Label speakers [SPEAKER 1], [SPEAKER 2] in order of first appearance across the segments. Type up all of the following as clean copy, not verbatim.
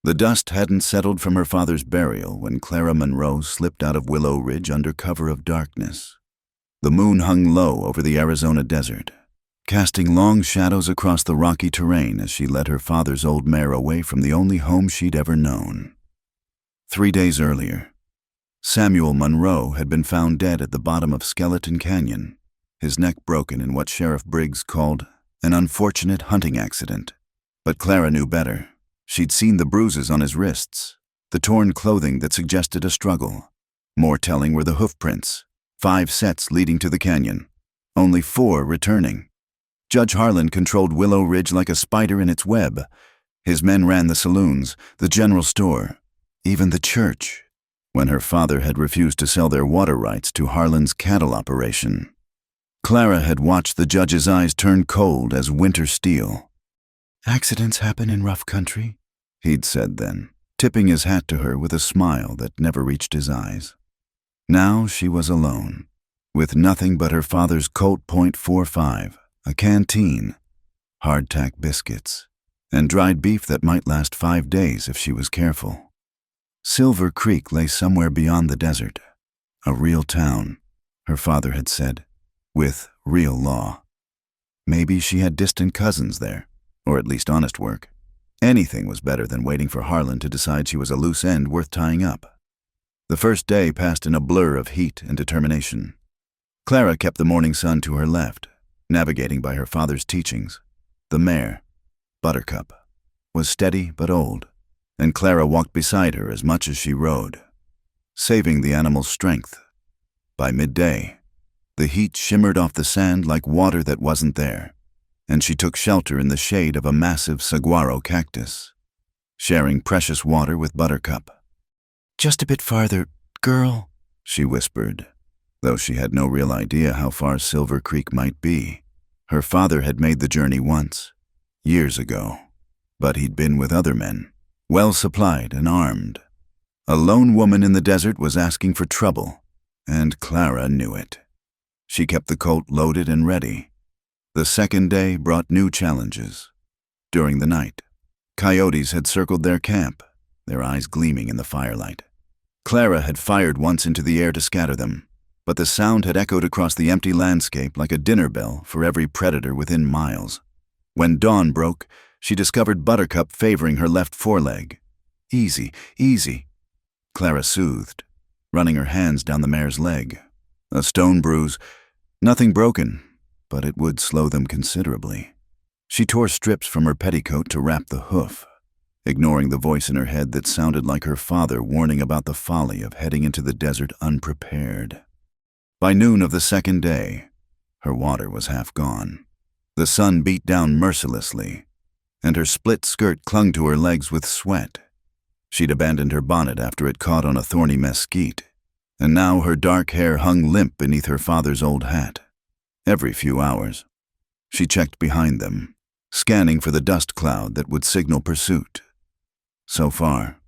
[SPEAKER 1] The dust hadn't settled from her father's burial when Clara Monroe slipped out of Willow Ridge under cover of darkness. The moon hung low over the Arizona desert, casting long shadows across the rocky terrain as she led her father's old mare away from the only home she'd ever known. 3 days earlier, Samuel Monroe had been found dead at the bottom of Skeleton Canyon, his neck broken in what Sheriff Briggs called an unfortunate hunting accident. But Clara knew better. She'd seen the bruises on his wrists, the torn clothing that suggested a struggle. More telling were the hoof prints, 5 sets leading to the canyon, only 4 returning. Judge Harlan controlled Willow Ridge like a spider in its web. His men ran the saloons, the general store, even the church, when her father had refused to sell their water rights to Harlan's cattle operation. Clara had watched the judge's eyes turn cold as winter steel. "Accidents happen in rough country," he'd said then, tipping his hat to her with a smile that never reached his eyes. Now she was alone, with nothing but her father's Colt .45, a canteen, hardtack biscuits, and dried beef that might last 5 days if she was careful. Silver Creek lay somewhere beyond the desert, a real town, her father had said, with real law. Maybe she had distant cousins there, or at least honest work. Anything was better than waiting for Harlan to decide she was a loose end worth tying up. The first day passed in a blur of heat and determination. Clara kept the morning sun to her left, navigating by her father's teachings. The mare, Buttercup, was steady but old, and Clara walked beside her as much as she rode, saving the animal's strength. By midday, the heat shimmered off the sand like water that wasn't there, and she took shelter in the shade of a massive saguaro cactus, sharing precious water with Buttercup. "Just a bit farther, girl," she whispered, though she had no real idea how far Silver Creek might be. Her father had made the journey once, years ago, but he'd been with other men, well supplied and armed. A lone woman in the desert was asking for trouble, and Clara knew it. She kept the Colt loaded and ready. The second day brought new challenges. During the night, coyotes had circled their camp, their eyes gleaming in the firelight. Clara had fired once into the air to scatter them, but the sound had echoed across the empty landscape like a dinner bell for every predator within miles. When dawn broke, she discovered Buttercup favoring her left foreleg. "Easy, easy," Clara soothed, running her hands down the mare's leg. A stone bruise, nothing broken, but it would slow them considerably. She tore strips from her petticoat to wrap the hoof, ignoring the voice in her head that sounded like her father warning about the folly of heading into the desert unprepared. By noon of the second day, her water was half gone. The sun beat down mercilessly, and her split skirt clung to her legs with sweat. She'd abandoned her bonnet after it caught on a thorny mesquite, and now her dark hair hung limp beneath her father's old hat. Every few hours, she checked behind them, scanning for the dust cloud that would signal pursuit. So far,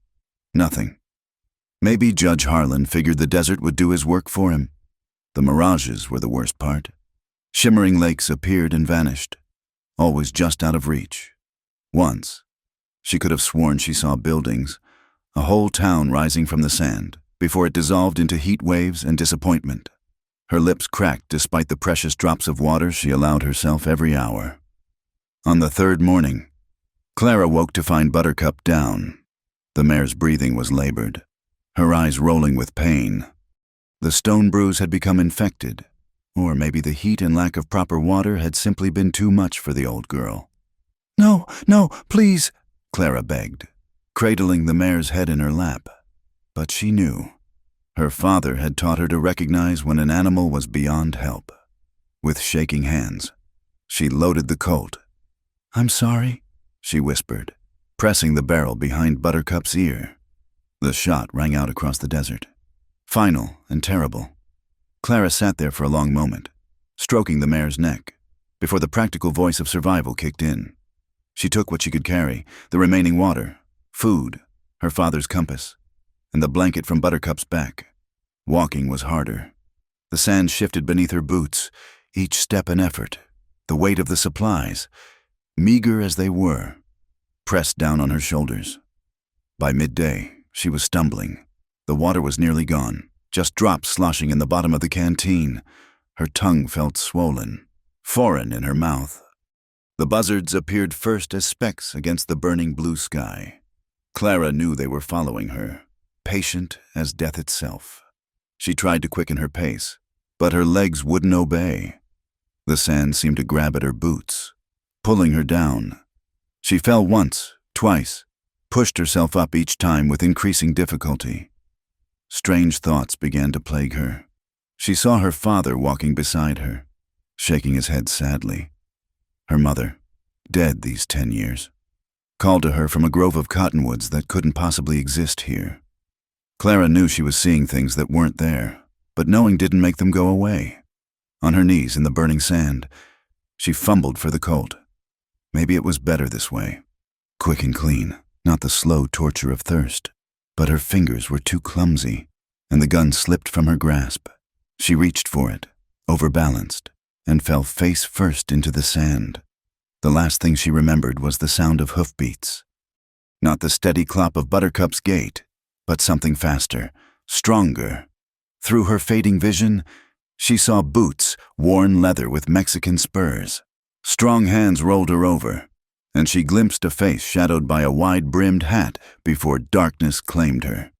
[SPEAKER 1] nothing. Maybe Judge Harlan figured the desert would do his work for him. The mirages were the worst part. Shimmering lakes appeared and vanished, always just out of reach. Once, she could have sworn she saw buildings, a whole town rising from the sand, before it dissolved into heat waves and disappointment. Her lips cracked despite the precious drops of water she allowed herself every hour. On the third morning, Clara woke to find Buttercup down. The mare's breathing was labored, her eyes rolling with pain. The stone bruise had become infected, or maybe the heat and lack of proper water had simply been too much for the old girl. "No, no, please," Clara begged, cradling the mare's head in her lap. But she knew. Her father had taught her to recognize when an animal was beyond help. With shaking hands, she loaded the Colt. "I'm sorry," she whispered, pressing the barrel behind Buttercup's ear. The shot rang out across the desert, final and terrible. Clara sat there for a long moment, stroking the mare's neck, before the practical voice of survival kicked in. She took what she could carry, the remaining water, food, her father's compass, and the blanket from Buttercup's back. Walking was harder. The sand shifted beneath her boots, each step an effort. The weight of the supplies, meager as they were, pressed down on her shoulders. By midday, she was stumbling. The water was nearly gone, just drops sloshing in the bottom of the canteen. Her tongue felt swollen, foreign in her mouth. The buzzards appeared first as specks against the burning blue sky. Clara knew they were following her, patient as death itself. She tried to quicken her pace, but her legs wouldn't obey. The sand seemed to grab at her boots, pulling her down. She fell once, twice, pushed herself up each time with increasing difficulty. Strange thoughts began to plague her. She saw her father walking beside her, shaking his head sadly. Her mother, dead these 10 years, called to her from a grove of cottonwoods that couldn't possibly exist here. Clara knew she was seeing things that weren't there, but knowing didn't make them go away. On her knees in the burning sand, she fumbled for the Colt. Maybe it was better this way. Quick and clean, not the slow torture of thirst. But her fingers were too clumsy, and the gun slipped from her grasp. She reached for it, overbalanced, and fell face first into the sand. The last thing she remembered was the sound of hoofbeats. Not the steady clop of Buttercup's gait, but something faster, stronger. Through her fading vision, she saw boots, worn leather with Mexican spurs. Strong hands rolled her over, and she glimpsed a face shadowed by a wide-brimmed hat before darkness claimed her.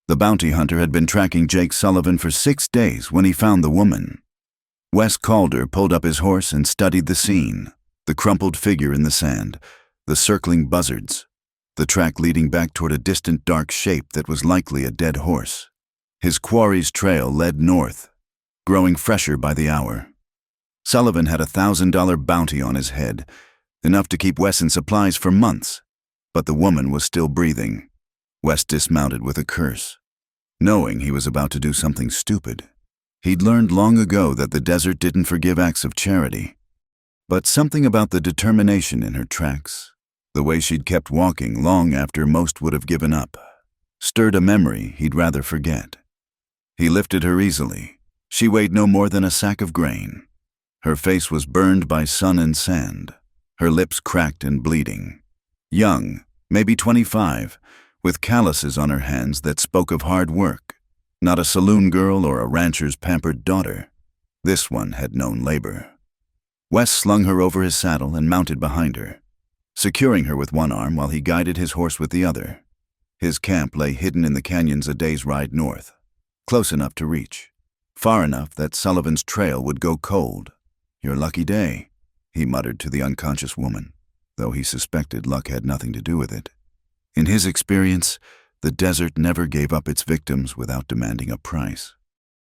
[SPEAKER 1] The bounty hunter had been tracking Jake Sullivan for 6 days when he found the woman. Wes Calder pulled up his horse and studied the scene, the crumpled figure in the sand, the circling buzzards, the track leading back toward a distant dark shape that was likely a dead horse. His quarry's trail led north, growing fresher by the hour. Sullivan had a $1,000 bounty on his head, enough to keep Wes in supplies for months, but the woman was still breathing. Wes dismounted with a curse, knowing he was about to do something stupid. He'd learned long ago that the desert didn't forgive acts of charity, but something about the determination in her tracks, the way she'd kept walking long after most would have given up, stirred a memory he'd rather forget. He lifted her easily. She weighed no more than a sack of grain. Her face was burned by sun and sand, her lips cracked and bleeding. Young, maybe 25, with calluses on her hands that spoke of hard work. Not a saloon girl or a rancher's pampered daughter. This one had known labor. Wes slung her over his saddle and mounted behind her, securing her with one arm while he guided his horse with the other. His camp lay hidden in the canyons a day's ride north, close enough to reach, far enough that Sullivan's trail would go cold. "Your lucky day," he muttered to the unconscious woman, though he suspected luck had nothing to do with it. In his experience, the desert never gave up its victims without demanding a price.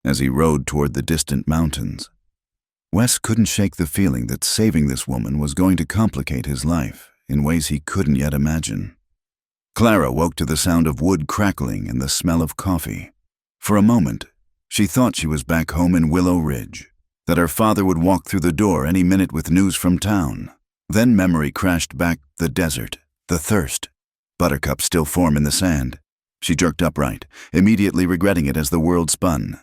[SPEAKER 1] As he rode toward the distant mountains, Wes couldn't shake the feeling that saving this woman was going to complicate his life in ways he couldn't yet imagine. Clara woke to the sound of wood crackling and the smell of coffee. For a moment, she thought she was back home in Willow Ridge, that her father would walk through the door any minute with news from town. Then memory crashed back, the desert, the thirst. Buttercup still form in the sand. She jerked upright, immediately regretting it as the world spun.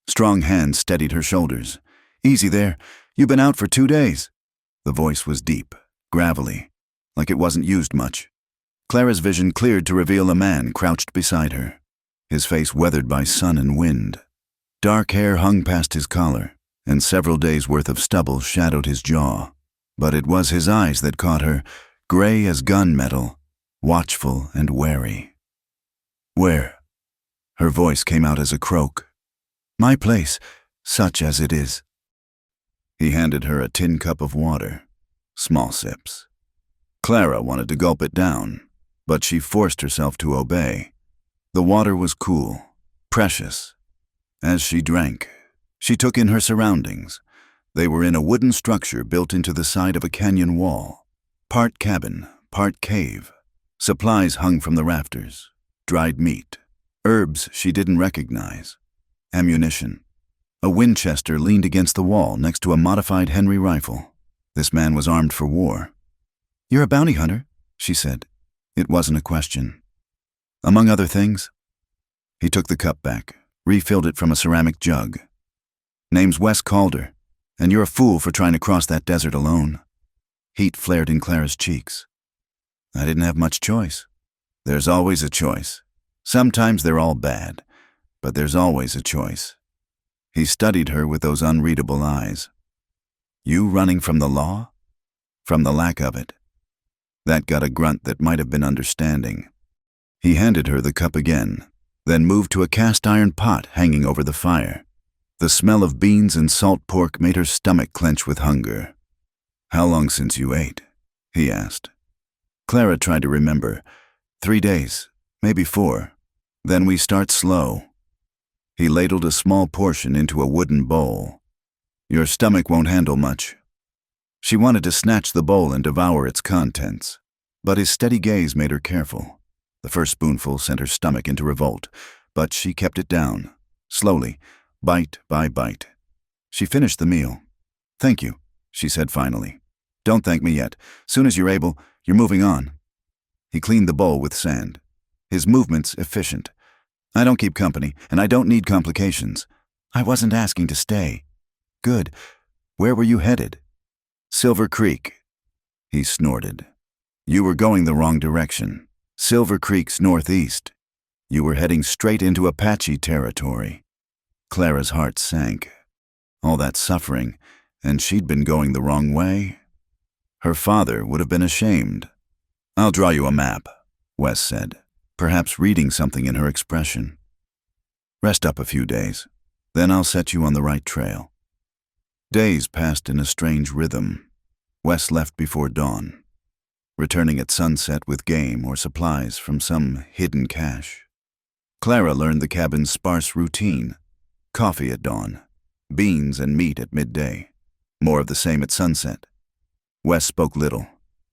[SPEAKER 1] Strong hands steadied her shoulders. "Easy there. You've been out for 2 days." The voice was deep, gravelly, like it wasn't used much. Clara's vision cleared to reveal a man crouched beside her, his face weathered by sun and wind. Dark hair hung past his collar, and several days' worth of stubble shadowed his jaw. But it was his eyes that caught her, gray as gunmetal, watchful and wary. "Where?" Her voice came out as a croak. "My place, such as it is." He handed her a tin cup of water, small sips. Clara wanted to gulp it down, but she forced herself to obey. The water was cool, precious. As she drank, she took in her surroundings. They were in a wooden structure built into the side of a canyon wall, part cabin, part cave. Supplies hung from the rafters, dried meat, herbs she didn't recognize, ammunition. A Winchester leaned against the wall next to a modified Henry rifle. This man was armed for war. "You're a bounty hunter," she said. It wasn't a question. "Among other things." He took the cup back, refilled it from a ceramic jug. "Name's Wes Calder, and you're a fool for trying to cross that desert alone." Heat flared in Clara's cheeks. "I didn't have much choice." There's always a choice. Sometimes they're all bad, but there's always a choice. He studied her with those unreadable eyes. You running from the law? From the lack of it. That got a grunt that might have been understanding. He handed her the cup again, then moved to a cast-iron pot hanging over the fire. The smell of beans and salt pork made her stomach clench with hunger. How long since you ate? He asked. Clara tried to remember. 3 days, maybe 4. Then we start slow. He ladled a small portion into a wooden bowl. Your stomach won't handle much. She wanted to snatch the bowl and devour its contents, but his steady gaze made her careful. The first spoonful sent her stomach into revolt, but she kept it down, slowly, bite by bite. She finished the meal. Thank you, she said finally. Don't thank me yet. Soon as you're able, you're moving on. He cleaned the bowl with sand. His movements efficient. I don't keep company, and I don't need complications. I wasn't asking to stay. Good. Where were you headed? Silver Creek. He snorted. You were going the wrong direction. Silver Creek's northeast. You were heading straight into Apache territory. Clara's heart sank. All that suffering, and she'd been going the wrong way. Her father would have been ashamed. I'll draw you a map, Wes said, perhaps reading something in her expression. Rest up a few days, then I'll set you on the right trail. Days passed in a strange rhythm. Wes left before dawn, returning at sunset with game or supplies from some hidden cache. Clara learned the cabin's sparse routine. Coffee at dawn, beans and meat at midday, more of the same at sunset. Wes spoke little,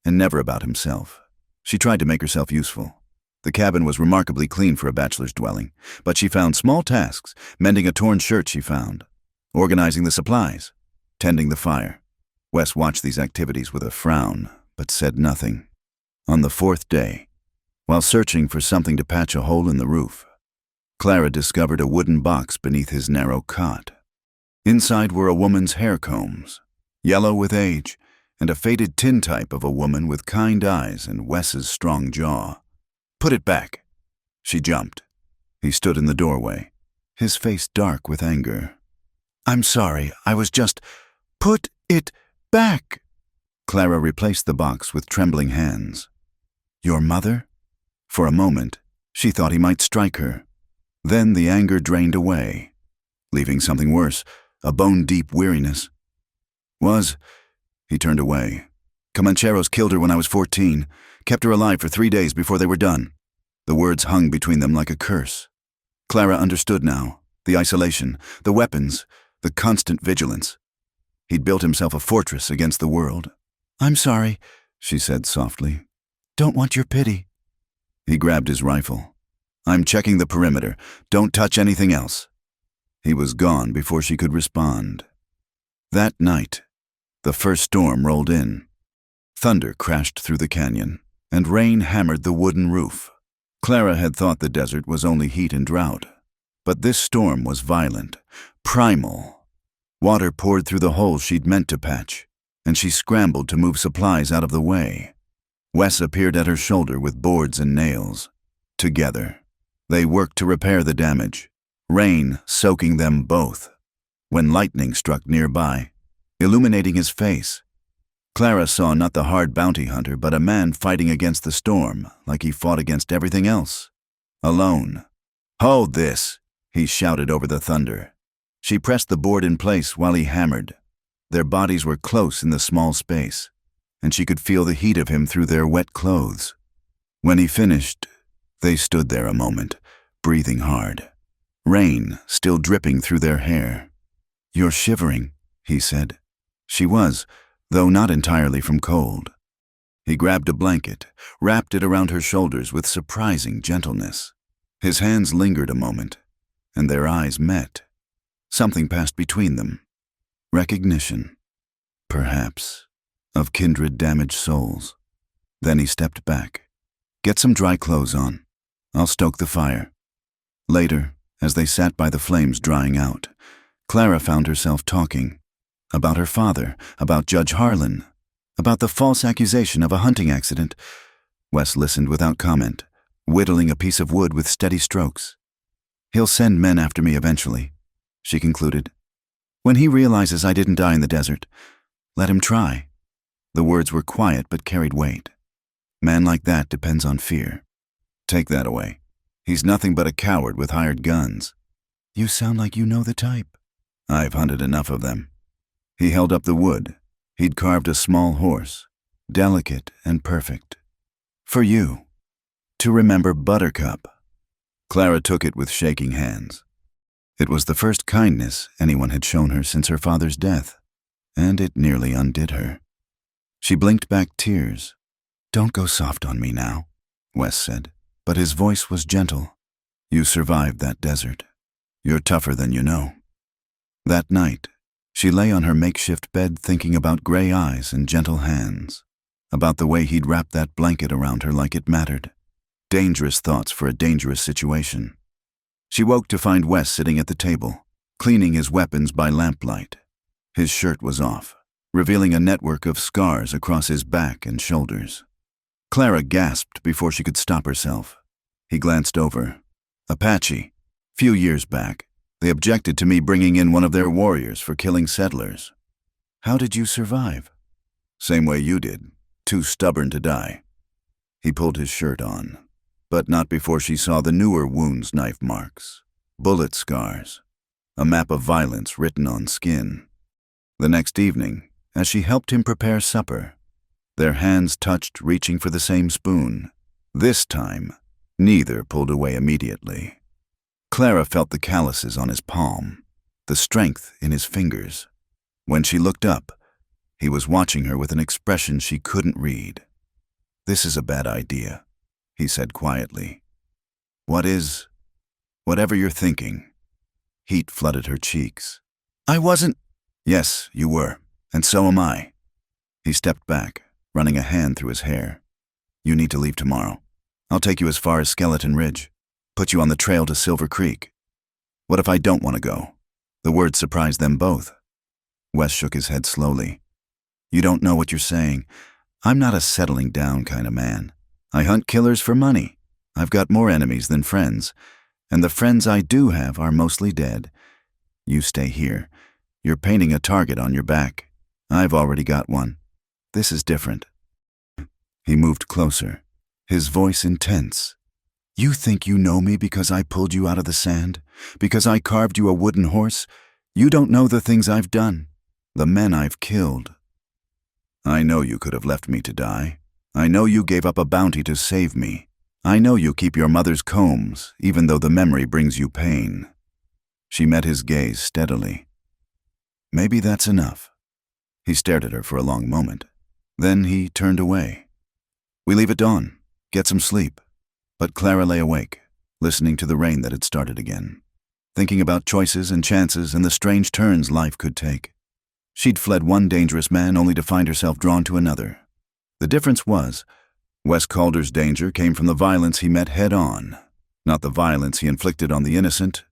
[SPEAKER 1] and never about himself. She tried to make herself useful. The cabin was remarkably clean for a bachelor's dwelling, but she found small tasks, mending a torn shirt she found, organizing the supplies, tending the fire. Wes watched these activities with a frown, but said nothing. On the 4th day, while searching for something to patch a hole in the roof, Clara discovered a wooden box beneath his narrow cot. Inside were a woman's hair combs, yellow with age, and a faded tintype of a woman with kind eyes and Wes's strong jaw. Put it back. She jumped. He stood in the doorway, his face dark with anger. I'm sorry, I was just... Put it back. Clara replaced the box with trembling hands. Your mother? For a moment, she thought he might strike her. Then the anger drained away, leaving something worse, a bone-deep weariness. He turned away. Comancheros killed her when I was 14, kept her alive for 3 days before they were done. The words hung between them like a curse. Clara understood now, the isolation, the weapons, the constant vigilance. He'd built himself a fortress against the world. I'm sorry, she said softly. Don't want your pity. He grabbed his rifle. I'm checking the perimeter. Don't touch anything else. He was gone before she could respond. That night, the first storm rolled in. Thunder crashed through the canyon, and rain hammered the wooden roof. Clara had thought the desert was only heat and drought, but this storm was violent, primal. Water poured through the hole she'd meant to patch, and she scrambled to move supplies out of the way. Wes appeared at her shoulder with boards and nails. Together, they worked to repair the damage, rain soaking them both. When lightning struck nearby, illuminating his face, Clara saw not the hard bounty hunter, but a man fighting against the storm like he fought against everything else. Alone. Hold this, he shouted over the thunder. She pressed the board in place while he hammered. Their bodies were close in the small space, and she could feel the heat of him through their wet clothes. When he finished, they stood there a moment, breathing hard, rain still dripping through their hair. You're shivering, he said. She was, though not entirely from cold. He grabbed a blanket, wrapped it around her shoulders with surprising gentleness. His hands lingered a moment, and their eyes met. Something passed between them. Recognition, perhaps, of kindred damaged souls. Then he stepped back. Get some dry clothes on. I'll stoke the fire. Later, as they sat by the flames drying out, Clara found herself talking. About her father, about Judge Harlan, about the false accusation of a hunting accident. Wes listened without comment, whittling a piece of wood with steady strokes. "He'll send men after me eventually," she concluded. "When he realizes I didn't die in the desert, let him try." The words were quiet but carried weight. Man like that depends on fear. Take that away. He's nothing but a coward with hired guns. "You sound like you know the type." "I've hunted enough of them." He held up the wood. He'd carved a small horse, delicate and perfect. "For you. To remember Buttercup." Clara took it with shaking hands. It was the first kindness anyone had shown her since her father's death, and it nearly undid her. She blinked back tears. "Don't go soft on me now," Wes said, but his voice was gentle. "You survived that desert. You're tougher than you know." That night, she lay on her makeshift bed thinking about gray eyes and gentle hands, about the way he'd wrapped that blanket around her like it mattered. Dangerous thoughts for a dangerous situation. She woke to find Wes sitting at the table, cleaning his weapons by lamplight. His shirt was off, revealing a network of scars across his back and shoulders. Clara gasped before she could stop herself. He glanced over. "Apache. Few years back, they objected to me bringing in one of their warriors for killing settlers." "How did you survive?" "Same way you did. Too stubborn to die." He pulled his shirt on, but not before she saw the newer wounds' knife marks, bullet scars, a map of violence written on skin. The next evening, as she helped him prepare supper, their hands touched, reaching for the same spoon. This time, neither pulled away immediately. Clara felt the calluses on his palm, the strength in his fingers. When she looked up, he was watching her with an expression she couldn't read. "This is a bad idea," he said quietly. Whatever you're thinking." Heat flooded her cheeks. "I wasn't—" "Yes, you were, and so am I." He stepped back, running a hand through his hair. "You need to leave tomorrow. I'll take you as far as Skeleton Ridge, put you on the trail to Silver Creek." "What if I don't want to go?" The words surprised them both. Wes shook his head slowly. "You don't know what you're saying. I'm not a settling down kind of man. I hunt killers for money. I've got more enemies than friends, and the friends I do have are mostly dead. You stay here. You're painting a target on your back. I've already got one. This is different." He moved closer, his voice intense. "You think you know me because I pulled you out of the sand? Because I carved you a wooden horse? You don't know the things I've done, the men I've killed." "I know you could have left me to die. I know you gave up a bounty to save me. I know you keep your mother's combs, even though the memory brings you pain." She met his gaze steadily. "Maybe that's enough." He stared at her for a long moment. Then he turned away. "We leave at dawn. Get some sleep." But Clara lay awake, listening to the rain that had started again, thinking about choices and chances and the strange turns life could take. She'd fled one dangerous man only to find herself drawn to another. The difference was, Wes Calder's danger came from the violence he met head-on, not the violence he inflicted on the innocent.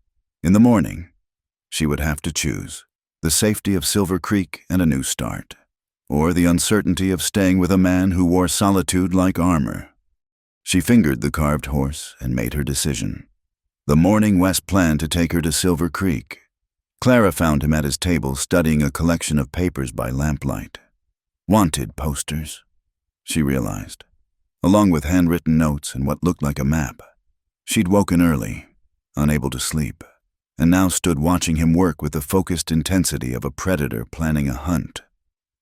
[SPEAKER 1] In the morning, she would have to choose the safety of Silver Creek and a new start, or the uncertainty of staying with a man who wore solitude like armor. She fingered the carved horse and made her decision. The morning Wes planned to take her to Silver Creek. Clara found him at his table studying a collection of papers by lamplight. Wanted posters, she realized, along with handwritten notes and what looked like a map. She'd woken early, unable to sleep, and now stood watching him work with the focused intensity of a predator planning a hunt.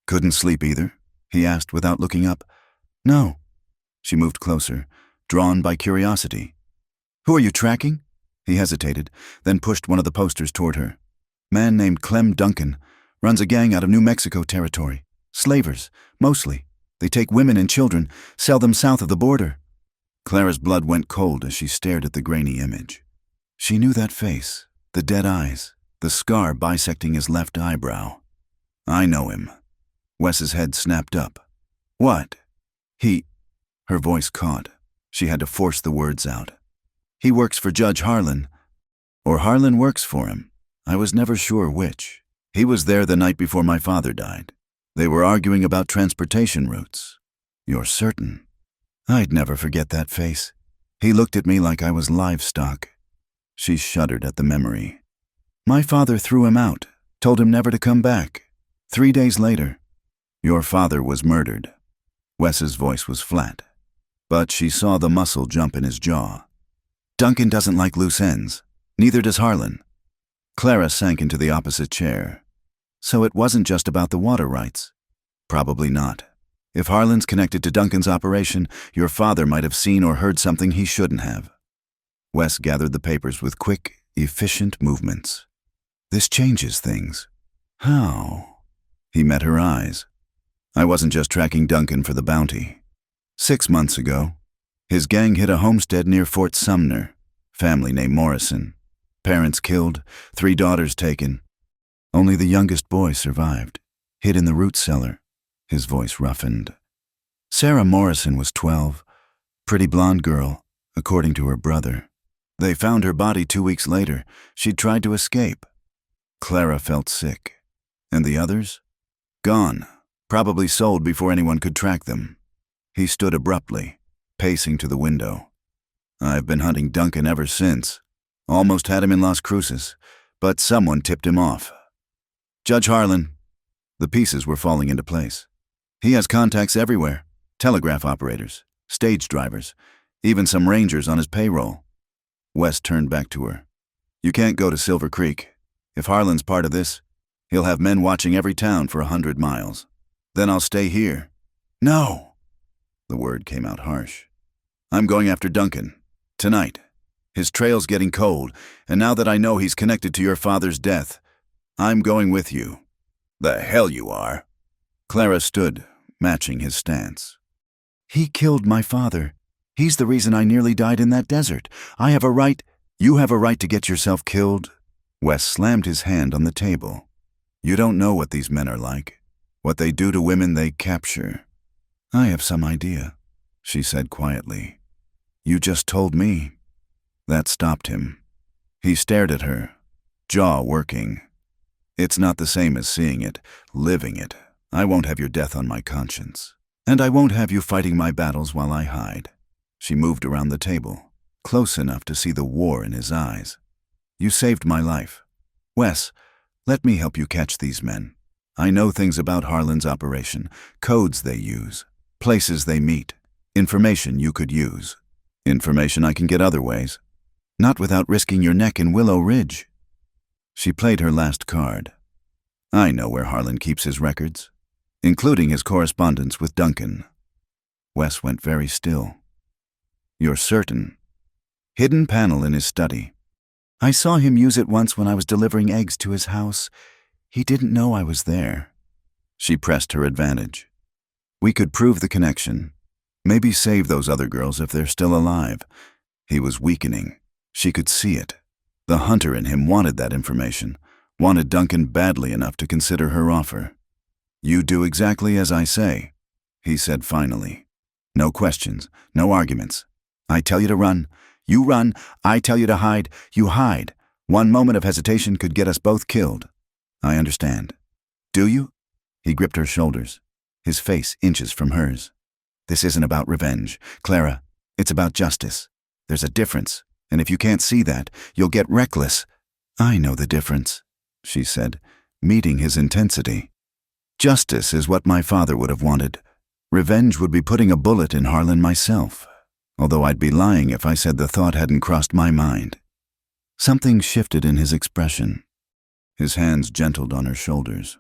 [SPEAKER 1] "Couldn't sleep either?" he asked without looking up. "No." She moved closer, drawn by curiosity. "Who are you tracking?" He hesitated, then pushed one of the posters toward her. "Man named Clem Duncan. Runs a gang out of New Mexico territory. Slavers, mostly. They take women and children, sell them south of the border." Clara's blood went cold as she stared at the grainy image. She knew that face, the dead eyes, the scar bisecting his left eyebrow. "I know him." Wes's head snapped up. "What?" Her voice caught. She had to force the words out. "He works for Judge Harlan. Or Harlan works for him. I was never sure which. He was there the night before my father died. They were arguing about transportation routes." "You're certain?" "I'd never forget that face." He looked at me like I was livestock. She shuddered at the memory. My father threw him out, told him never to come back. 3 days later, your father was murdered. Wes's voice was flat, but she saw the muscle jump in his jaw. Duncan doesn't like loose ends. Neither does Harlan. Clara sank into the opposite chair. So it wasn't just about the water rights. Probably not. If Harlan's connected to Duncan's operation, your father might have seen or heard something he shouldn't have. Wes gathered the papers with quick, efficient movements. This changes things. How? He met her eyes. I wasn't just tracking Duncan for the bounty. 6 months ago, his gang hit a homestead near Fort Sumner. Family named Morrison. Parents killed, 3 daughters taken. Only the youngest boy survived, hid in the root cellar. His voice roughened. Sarah Morrison was 12, pretty blonde girl, according to her brother. They found her body 2 weeks later. She'd tried to escape. Clara felt sick. And the others? Gone, probably sold before anyone could track them. He stood abruptly, pacing to the window. I've been hunting Duncan ever since. Almost had him in Las Cruces, but someone tipped him off. Judge Harlan. The pieces were falling into place. He has contacts everywhere. Telegraph operators, stage drivers, even some rangers on his payroll. Wes turned back to her. You can't go to Silver Creek. If Harlan's part of this, he'll have men watching every town for 100 miles. Then I'll stay here. No! The word came out harsh. I'm going after Duncan. Tonight. His trail's getting cold, and now that I know he's connected to your father's death, I'm going with you. The hell you are. Clara stood, matching his stance. He killed my father. He's the reason I nearly died in that desert. I have a right. You have a right to get yourself killed. Wes slammed his hand on the table. You don't know what these men are like. What they do to women they capture. I have some idea, she said quietly. You just told me. That stopped him. He stared at her, jaw working. It's not the same as seeing it, living it. I won't have your death on my conscience. And I won't have you fighting my battles while I hide. She moved around the table, close enough to see the war in his eyes. You saved my life. Wes, let me help you catch these men. I know things about Harlan's operation, codes they use, places they meet, information you could use. Information I can get other ways. Not without risking your neck in Willow Ridge. She played her last card. I know where Harlan keeps his records, including his correspondence with Duncan. Wes went very still. You're certain? Hidden panel in his study. I saw him use it once when I was delivering eggs to his house. He didn't know I was there. She pressed her advantage. We could prove the connection. Maybe save those other girls if they're still alive. He was weakening. She could see it. The hunter in him wanted that information, wanted Duncan badly enough to consider her offer. You do exactly as I say, he said finally. No questions, no arguments. I tell you to run, you run. I tell you to hide, you hide. One moment of hesitation could get us both killed. I understand. Do you? He gripped her shoulders, his face inches from hers. This isn't about revenge, Clara. It's about justice. There's a difference, and if you can't see that, you'll get reckless. I know the difference, she said, meeting his intensity. Justice is what my father would have wanted. Revenge would be putting a bullet in Harlan myself, although I'd be lying if I said the thought hadn't crossed my mind. Something shifted in his expression. His hands gentled on her shoulders.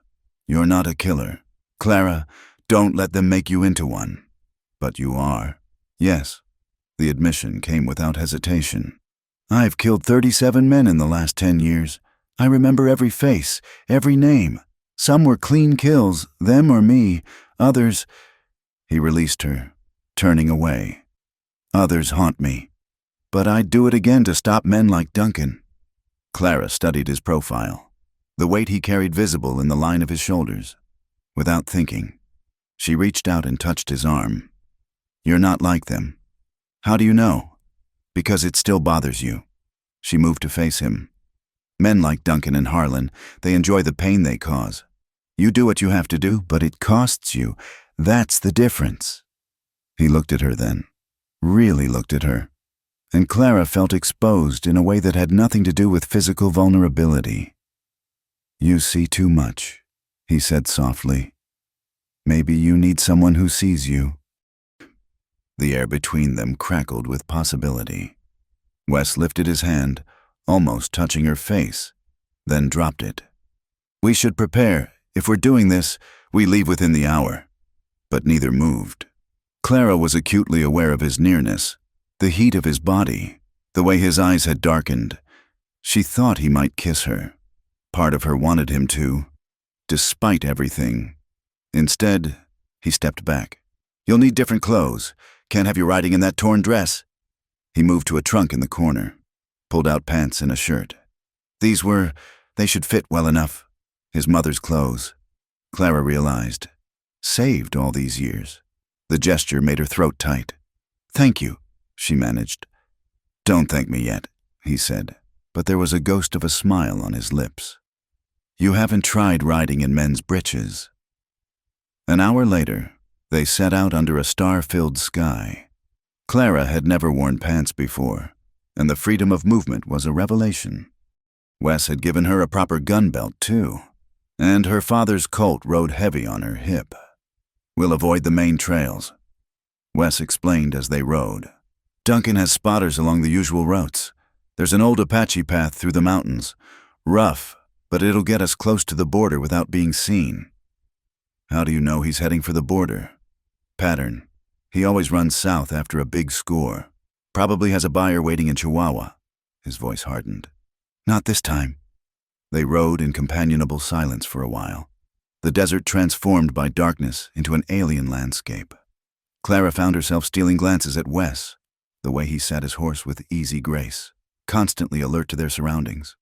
[SPEAKER 1] You're not a killer. Clara, don't let them make you into one. But you are. Yes. The admission came without hesitation. I've killed 37 men in the last 10 years. I remember every face, every name. Some were clean kills, them or me. Others... He released her, turning away. Others haunt me. But I'd do it again to stop men like Duncan. Clara studied his profile, the weight he carried visible in the line of his shoulders. Without thinking, she reached out and touched his arm. You're not like them. How do you know? Because it still bothers you. She moved to face him. Men like Duncan and Harlan, they enjoy the pain they cause. You do what you have to do, but it costs you. That's the difference. He looked at her then, really looked at her. and Clara felt exposed in a way that had nothing to do with physical vulnerability. "You see too much," he said softly. "Maybe you need someone who sees you." The air between them crackled with possibility. Wes lifted his hand, almost touching her face, then dropped it. "We should prepare. If we're doing this, we leave within the hour." But neither moved. Clara was acutely aware of his nearness, the heat of his body, the way his eyes had darkened. She thought he might kiss her. Part of her wanted him to, despite everything. Instead, he stepped back. "You'll need different clothes. Can't have you riding in that torn dress." He moved to a trunk in the corner, pulled out pants and a shirt. They should fit well enough. His mother's clothes. Clara realized. Saved all these years. The gesture made her throat tight. "Thank you," she managed. "Don't thank me yet," he said, but there was a ghost of a smile on his lips. "You haven't tried riding in men's breeches." An hour later, they set out under a star-filled sky. Clara had never worn pants before, and the freedom of movement was a revelation. Wes had given her a proper gun belt, too, and her father's Colt rode heavy on her hip. "We'll avoid the main trails," Wes explained as they rode. "Duncan has spotters along the usual routes. There's an old Apache path through the mountains. Rough, but it'll get us close to the border without being seen." "How do you know he's heading for the border?" "Pattern. He always runs south after a big score. Probably has a buyer waiting in Chihuahua." His voice hardened. "Not this time." They rode in companionable silence for a while, the desert transformed by darkness into an alien landscape. Clara found herself stealing glances at Wes, the way he sat his horse with easy grace, constantly alert to their surroundings.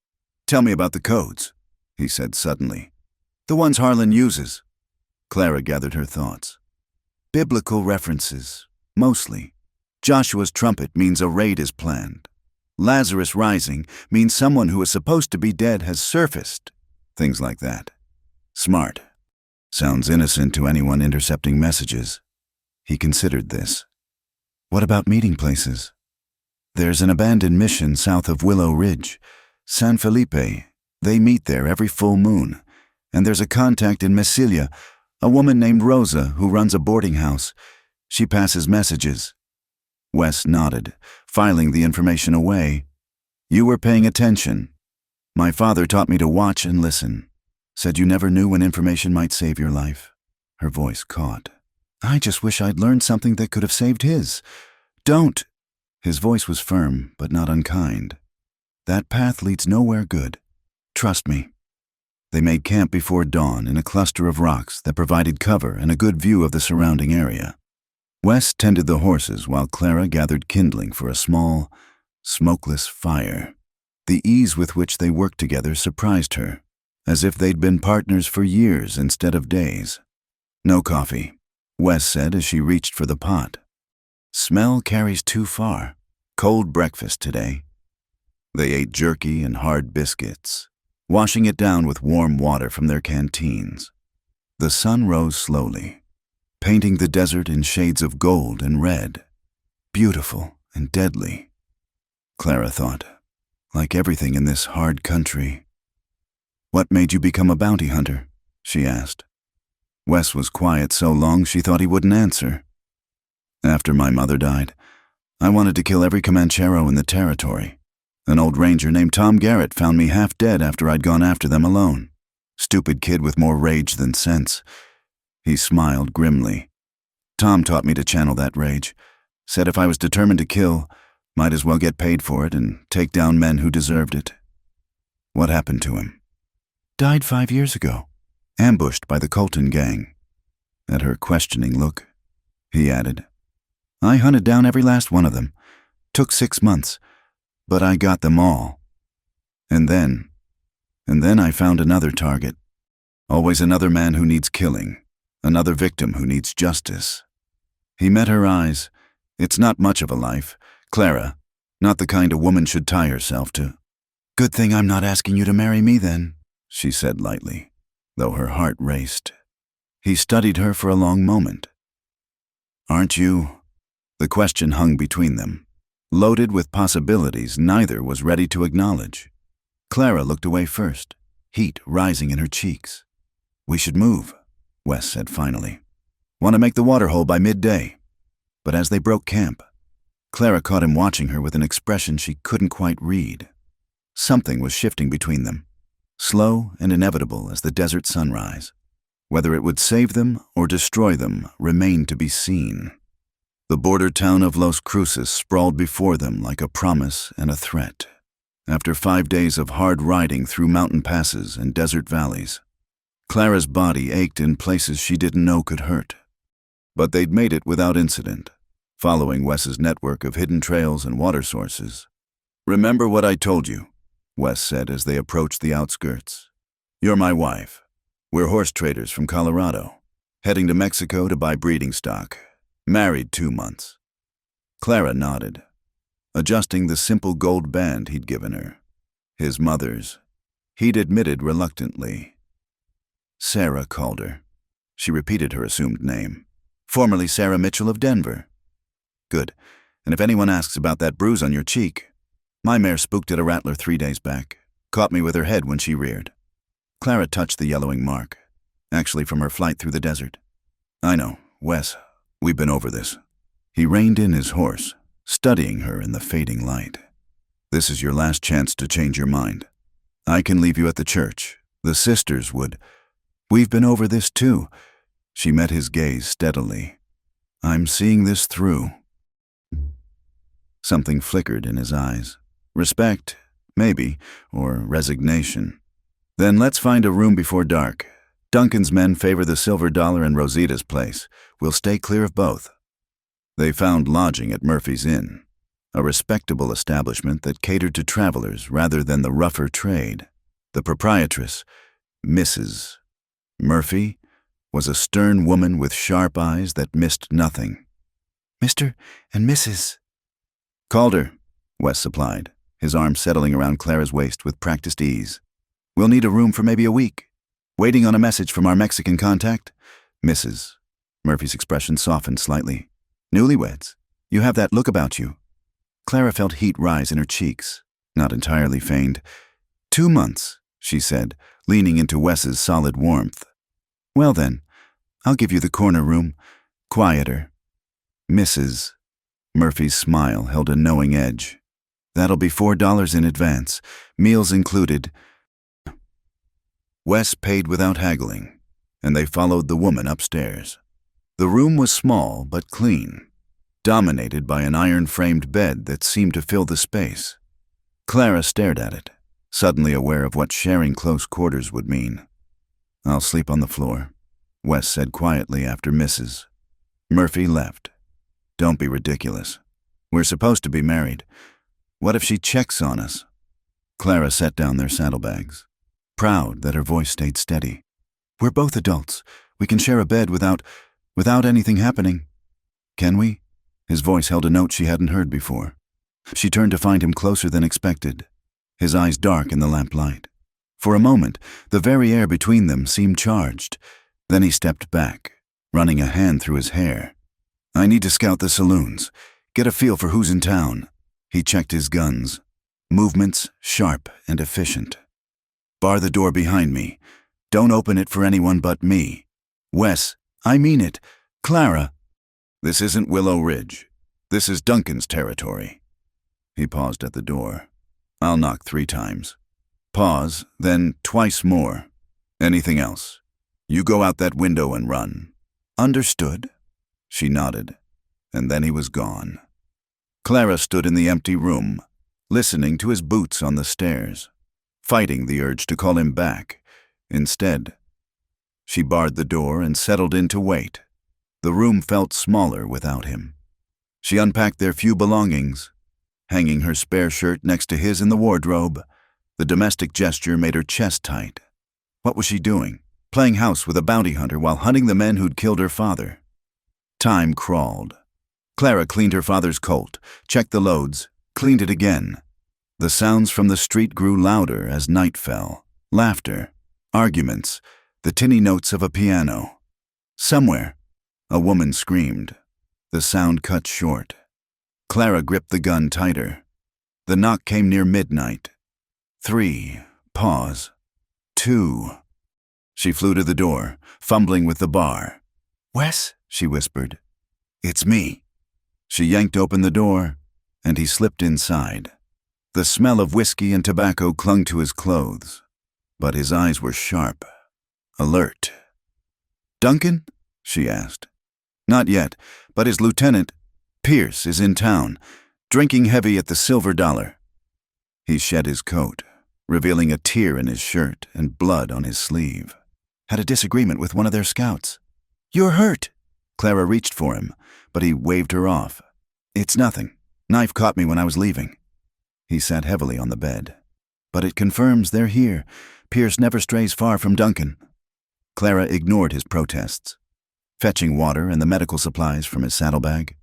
[SPEAKER 1] "Tell me about the codes," he said suddenly. "The ones Harlan uses." Clara gathered her thoughts. "Biblical references, mostly. Joshua's trumpet means a raid is planned. Lazarus rising means someone who is supposed to be dead has surfaced. Things like that. Smart. Sounds innocent to anyone intercepting messages." He considered this. "What about meeting places?" "There's an abandoned mission south of Willow Ridge, San Felipe. They meet there every full moon. And there's a contact in Massilia, a woman named Rosa who runs a boarding house. She passes messages." Wes nodded, filing the information away. "You were paying attention. My father taught me to watch and listen. Said you never knew when information might save your life." Her voice caught. "I just wish I'd learned something that could have saved his. Don't." His voice was firm, but not unkind. "That path leads nowhere good. Trust me." They made camp before dawn in a cluster of rocks that provided cover and a good view of the surrounding area. Wes tended the horses while Clara gathered kindling for a small, smokeless fire. The ease with which they worked together surprised her, as if they'd been partners for years instead of days. "No coffee," Wes said as she reached for the pot. "Smell carries too far. Cold breakfast today." They ate jerky and hard biscuits, washing it down with warm water from their canteens. The sun rose slowly, painting the desert in shades of gold and red. Beautiful and deadly, Clara thought, like everything in this hard country. "What made you become a bounty hunter?" she asked. Wes was quiet so long she thought he wouldn't answer. "After my mother died, I wanted to kill every Comanchero in the territory. An old ranger named Tom Garrett found me half dead after I'd gone after them alone. Stupid kid with more rage than sense." He smiled grimly. "Tom taught me to channel that rage. Said if I was determined to kill, might as well get paid for it and take down men who deserved it." "What happened to him?" "Died 5 years ago. Ambushed by the Colton gang." At her questioning look, he added, "I hunted down every last one of them. Took 6 months. But I got them all. And then I found another target. Always another man who needs killing, another victim who needs justice." He met her eyes. "It's not much of a life, Clara, not the kind a woman should tie herself to." "Good thing I'm not asking you to marry me then," she said lightly, though her heart raced. He studied her for a long moment. "Aren't you?" The question hung between them. loaded with possibilities neither was ready to acknowledge. Clara looked away first, heat rising in her cheeks. "We should move," Wes said finally. "Want to make the waterhole by midday." But as they broke camp, Clara caught him watching her with an expression she couldn't quite read. Something was shifting between them, slow and inevitable as the desert sunrise. Whether it would save them or destroy them remained to be seen. The border town of Los Cruces sprawled before them like a promise and a threat. After 5 days of hard riding through mountain passes and desert valleys, Clara's body ached in places she didn't know could hurt. But they'd made it without incident, following Wes's network of hidden trails and water sources. "Remember what I told you," Wes said as they approached the outskirts. "You're my wife. We're horse traders from Colorado, heading to Mexico to buy breeding stock. Married 2 months." Clara nodded, adjusting the simple gold band he'd given her. His mother's. He'd admitted reluctantly. Sarah Calder. She repeated her assumed name. "Formerly Sarah Mitchell of Denver." "Good. And if anyone asks about that bruise on your cheek, my mare spooked at a rattler 3 days back. Caught me with her head when she reared." Clara touched the yellowing mark, actually from her flight through the desert. "I know, Wes, we've been over this." He reined in his horse, studying her in the fading light. "This is your last chance to change your mind. I can leave you at the church. The sisters would. We've been over this too." She met his gaze steadily. "I'm seeing this through." Something flickered in his eyes. Respect, maybe, or resignation. "Then let's find a room before dark. Duncan's men favor the Silver Dollar and Rosita's place. We'll stay clear of both." They found lodging at Murphy's Inn, a respectable establishment that catered to travelers rather than the rougher trade. The proprietress, Mrs. Murphy, was a stern woman with sharp eyes that missed nothing. "Mr. and Mrs. Calder," Wes supplied, his arm settling around Clara's waist with practiced ease. "We'll need a room for maybe a week. Waiting on a message from our Mexican contact?" "Mrs." Murphy's expression softened slightly. "Newlyweds. You have that look about you." Clara felt heat rise in her cheeks, not entirely feigned. 2 months, she said, leaning into Wes's solid warmth. "Well then, I'll give you the corner room. Quieter." "Mrs." Murphy's smile held a knowing edge. "That'll be $4 in advance, meals included." Wes paid without haggling, and they followed the woman upstairs. The room was small but clean, dominated by an iron-framed bed that seemed to fill the space. Clara stared at it, suddenly aware of what sharing close quarters would mean. "I'll sleep on the floor," Wes said quietly after Mrs. Murphy left. "Don't be ridiculous. We're supposed to be married. What if she checks on us?" Clara set down their saddlebags, proud that her voice stayed steady. "We're both adults. We can share a bed without anything happening." "Can we?" His voice held a note she hadn't heard before. She turned to find him closer than expected, his eyes dark in the lamplight. For a moment, the very air between them seemed charged. Then he stepped back, running a hand through his hair. "I need to scout the saloons, get a feel for who's in town." He checked his guns, movements sharp and efficient. "Bar the door behind me. Don't open it for anyone but me. Wes, I mean it. Clara." "This isn't Willow Ridge. This is Duncan's territory." He paused at the door. "I'll knock 3 times. Pause, then twice more. Anything else? You go out that window and run." "Understood." She nodded, and then he was gone. Clara stood in the empty room, listening to his boots on the stairs, fighting the urge to call him back. Instead, she barred the door and settled in to wait. The room felt smaller without him. She unpacked their few belongings, hanging her spare shirt next to his in the wardrobe. The domestic gesture made her chest tight. What was she doing? Playing house with a bounty hunter while hunting the men who'd killed her father. Time crawled. Clara cleaned her father's Colt, checked the loads, cleaned it again. The sounds from the street grew louder as night fell. Laughter, arguments, the tinny notes of a piano. Somewhere, a woman screamed. The sound cut short. Clara gripped the gun tighter. The knock came near midnight. 3. Pause. 2. She flew to the door, fumbling with the bar. "Wes," she whispered. "It's me." She yanked open the door, and he slipped inside. The smell of whiskey and tobacco clung to his clothes, but his eyes were sharp, alert. "Duncan?" she asked. "Not yet, but his lieutenant, Pierce, is in town, drinking heavy at the Silver Dollar." He shed his coat, revealing a tear in his shirt and blood on his sleeve. "Had a disagreement with one of their scouts." "You're hurt." Clara reached for him, but he waved her off. "It's nothing. Knife caught me when I was leaving." He sat heavily on the bed. "But it confirms they're here. Pierce never strays far from Duncan." Clara ignored his protests, fetching water and the medical supplies from his saddlebag.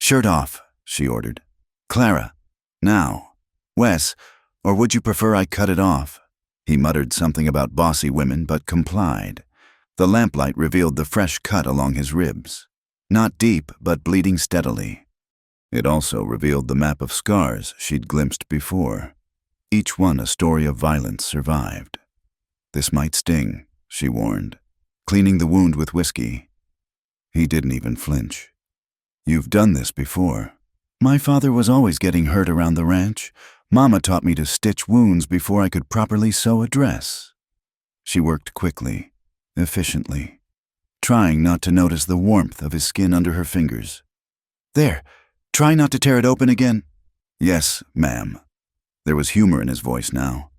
[SPEAKER 1] "Shirt off," she ordered. "Clara, now. Wes, or would you prefer I cut it off?" He muttered something about bossy women, but complied. The lamplight revealed the fresh cut along his ribs. Not deep, but bleeding steadily. It also revealed the map of scars she'd glimpsed before. Each one a story of violence survived. "This might sting," she warned, cleaning the wound with whiskey. He didn't even flinch. "You've done this before." "My father was always getting hurt around the ranch. Mama taught me to stitch wounds before I could properly sew a dress." She worked quickly, efficiently, trying not to notice the warmth of his skin under her fingers. "There, try not to tear it open again." "Yes, ma'am." There was humor in his voice now.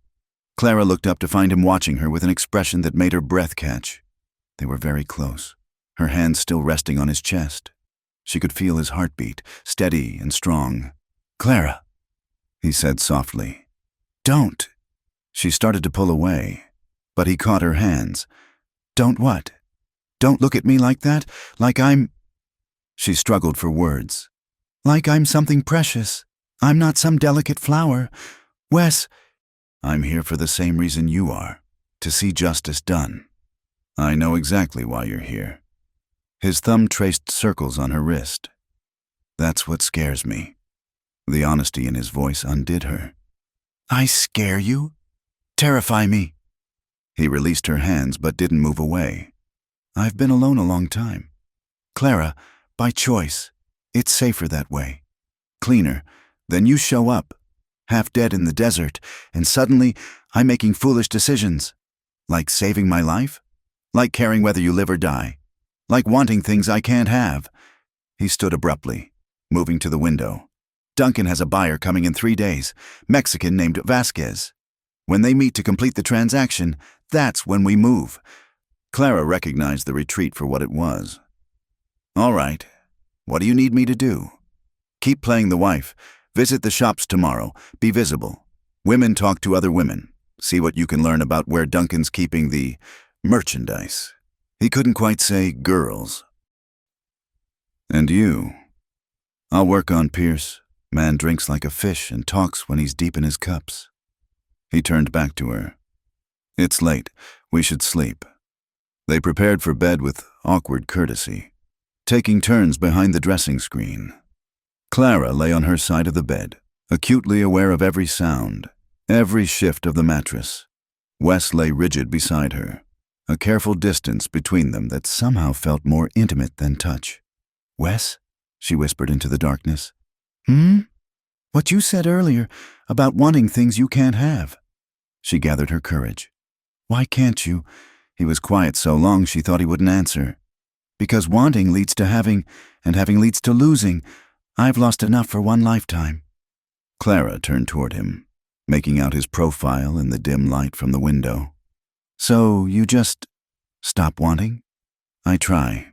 [SPEAKER 1] Clara looked up to find him watching her with an expression that made her breath catch. They were very close, her hands still resting on his chest. She could feel his heartbeat, steady and strong. "Clara," he said softly. "Don't." She started to pull away, but he caught her hands. "Don't what? Don't look at me like that, like I'm—" She struggled for words. "Like I'm something precious. I'm not some delicate flower. Wes—" "I'm here for the same reason you are, to see justice done. I know exactly why you're here." His thumb traced circles on her wrist. "That's what scares me." The honesty in his voice undid her. "I scare you? Terrify me." He released her hands but didn't move away. "I've been alone a long time. Clara, by choice. It's safer that way. Cleaner. Then you show up, half dead in the desert, and suddenly I'm making foolish decisions. Like saving my life? Like caring whether you live or die? Like wanting things I can't have." He stood abruptly, moving to the window. "Duncan has a buyer coming in 3 days, Mexican named Vasquez. When they meet to complete the transaction, that's when we move." Clara recognized the retreat for what it was. "All right. What do you need me to do?" "Keep playing the wife. Visit the shops tomorrow. Be visible. Women talk to other women. See what you can learn about where Duncan's keeping the merchandise." He couldn't quite say girls. "And you?" "I'll work on Pierce. Man drinks like a fish and talks when he's deep in his cups." He turned back to her. "It's late. We should sleep." They prepared for bed with awkward courtesy, taking turns behind the dressing screen. Clara lay on her side of the bed, acutely aware of every sound, every shift of the mattress. Wes lay rigid beside her, a careful distance between them that somehow felt more intimate than touch. "Wes?" she whispered into the darkness. "What you said earlier about wanting things you can't have." She gathered her courage. "Why can't you?" He was quiet so long she thought he wouldn't answer. "Because wanting leads to having, and having leads to losing. I've lost enough for one lifetime." Clara turned toward him, making out his profile in the dim light from the window. "So you just stop wanting?" "I try."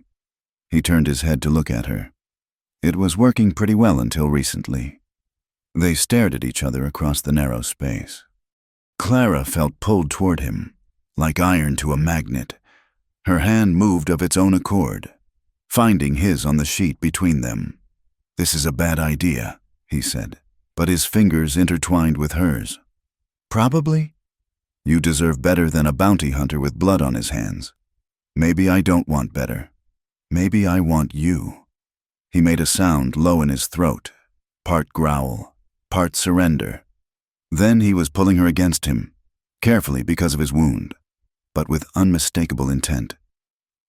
[SPEAKER 1] He turned his head to look at her. It was working pretty well until recently. They stared at each other across the narrow space. Clara felt pulled toward him, like iron to a magnet. Her hand moved of its own accord, finding his on the sheet between them. "This is a bad idea," he said, but his fingers intertwined with hers. "Probably. You deserve better than a bounty hunter with blood on his hands. Maybe I don't want better. Maybe I want you." He made a sound low in his throat, part growl, part surrender. Then he was pulling her against him, carefully because of his wound, but with unmistakable intent.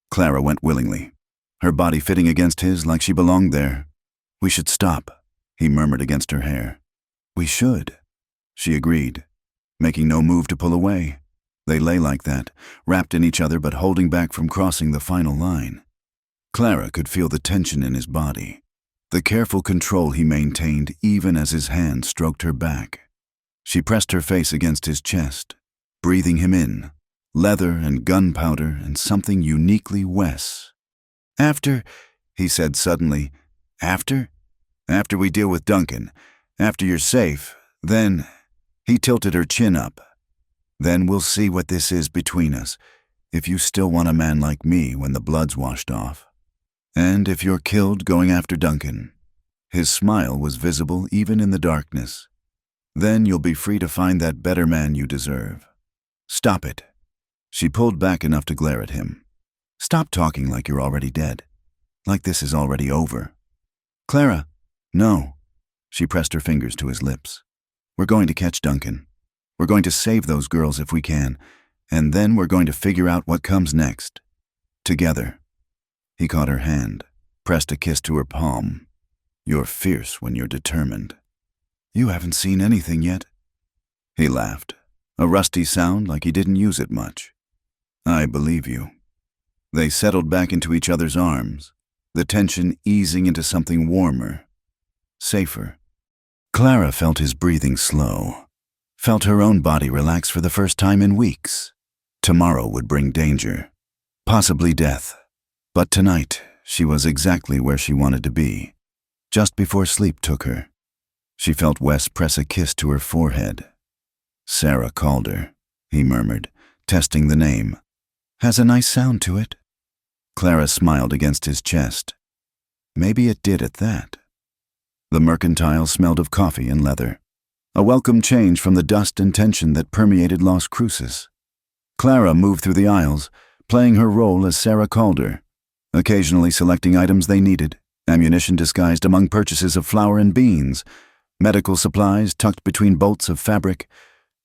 [SPEAKER 1] Clara went willingly, her body fitting against his like she belonged there. "We should stop," he murmured against her hair. "We should," she agreed, making no move to pull away. They lay like that, wrapped in each other but holding back from crossing the final line. Clara could feel the tension in his body, the careful control he maintained even as his hand stroked her back. She pressed her face against his chest, breathing him in, leather and gunpowder and something uniquely Wes. "After," he said suddenly, "after? After we deal with Duncan, after you're safe, then," he tilted her chin up, "then we'll see what this is between us, if you still want a man like me when the blood's washed off. And if you're killed going after Duncan." His smile was visible even in the darkness. "Then you'll be free to find that better man you deserve." "Stop it." She pulled back enough to glare at him. "Stop talking like you're already dead, like this is already over." "Clara." "No." She pressed her fingers to his lips. "We're going to catch Duncan. We're going to save those girls if we can, and then we're going to figure out what comes next. Together." He caught her hand, pressed a kiss to her palm. "You're fierce when you're determined." "You haven't seen anything yet." He laughed, a rusty sound like he didn't use it much. "I believe you." They settled back into each other's arms, the tension easing into something warmer, safer. Clara felt his breathing slow, felt her own body relax for the first time in weeks. Tomorrow would bring danger, possibly death. But tonight, she was exactly where she wanted to be, just before sleep took her. She felt Wes press a kiss to her forehead. "Sarah Calder," he murmured, testing the name. "Has a nice sound to it." Clara smiled against his chest. Maybe it did at that. The mercantile smelled of coffee and leather, a welcome change from the dust and tension that permeated Las Cruces. Clara moved through the aisles, playing her role as Sarah Calder, occasionally selecting items they needed, ammunition disguised among purchases of flour and beans, medical supplies tucked between bolts of fabric.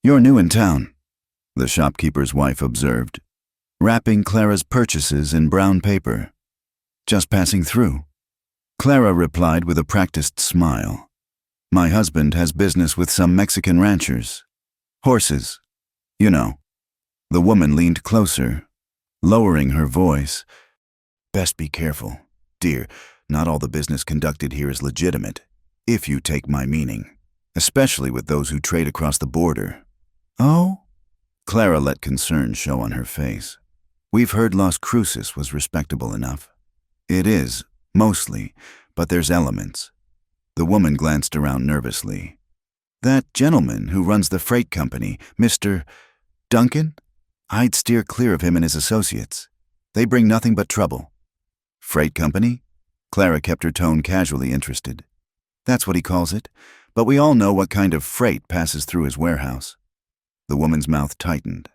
[SPEAKER 1] "You're new in town," the shopkeeper's wife observed, wrapping Clara's purchases in brown paper. "Just passing through." Clara replied with a practiced smile. "My husband has business with some Mexican ranchers. Horses, you know." The woman leaned closer, lowering her voice. "Best be careful, dear. Not all the business conducted here is legitimate, if you take my meaning, especially with those who trade across the border." "Oh?" Clara let concern show on her face. "We've heard Las Cruces was respectable enough." "It is, mostly, but there's elements." The woman glanced around nervously. "That gentleman who runs the freight company, Mr. Duncan? I'd steer clear of him and his associates. They bring nothing but trouble." "Freight company?" Clara kept her tone casually interested. "That's what he calls it, but we all know what kind of freight passes through his warehouse." The woman's mouth tightened.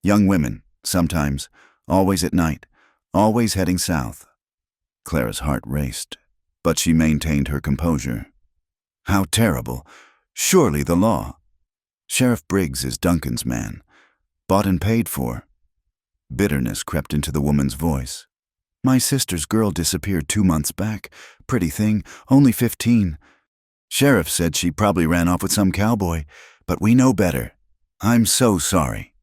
[SPEAKER 1] "Young women, sometimes, always at night, always heading south." Clara's heart raced, but she maintained her composure. "How terrible. Surely the law." "Sheriff Briggs is Duncan's man. Bought and paid for." Bitterness crept into the woman's voice. "My sister's girl disappeared 2 months back. Pretty thing, only 15. Sheriff said she probably ran off with some cowboy, but we know better. I'm so sorry."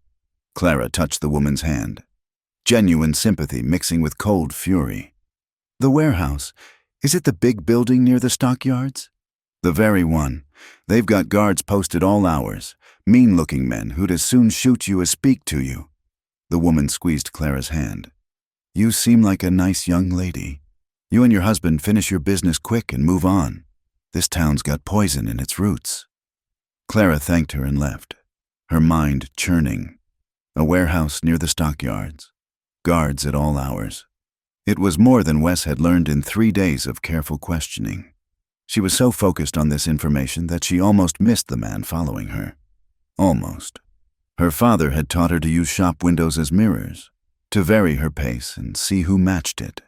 [SPEAKER 1] Clara touched the woman's hand, genuine sympathy mixing with cold fury. "The warehouse, is it the big building near the stockyards?" "The very one. They've got guards posted all hours, mean-looking men who'd as soon shoot you as speak to you." The woman squeezed Clara's hand. "You seem like a nice young lady. You and your husband finish your business quick and move on. This town's got poison in its roots." Clara thanked her and left, her mind churning. A warehouse near the stockyards. Guards at all hours. It was more than Wes had learned in 3 days of careful questioning. She was so focused on this information that she almost missed the man following her. Almost. Her father had taught her to use shop windows as mirrors, to vary her pace and see who matched it.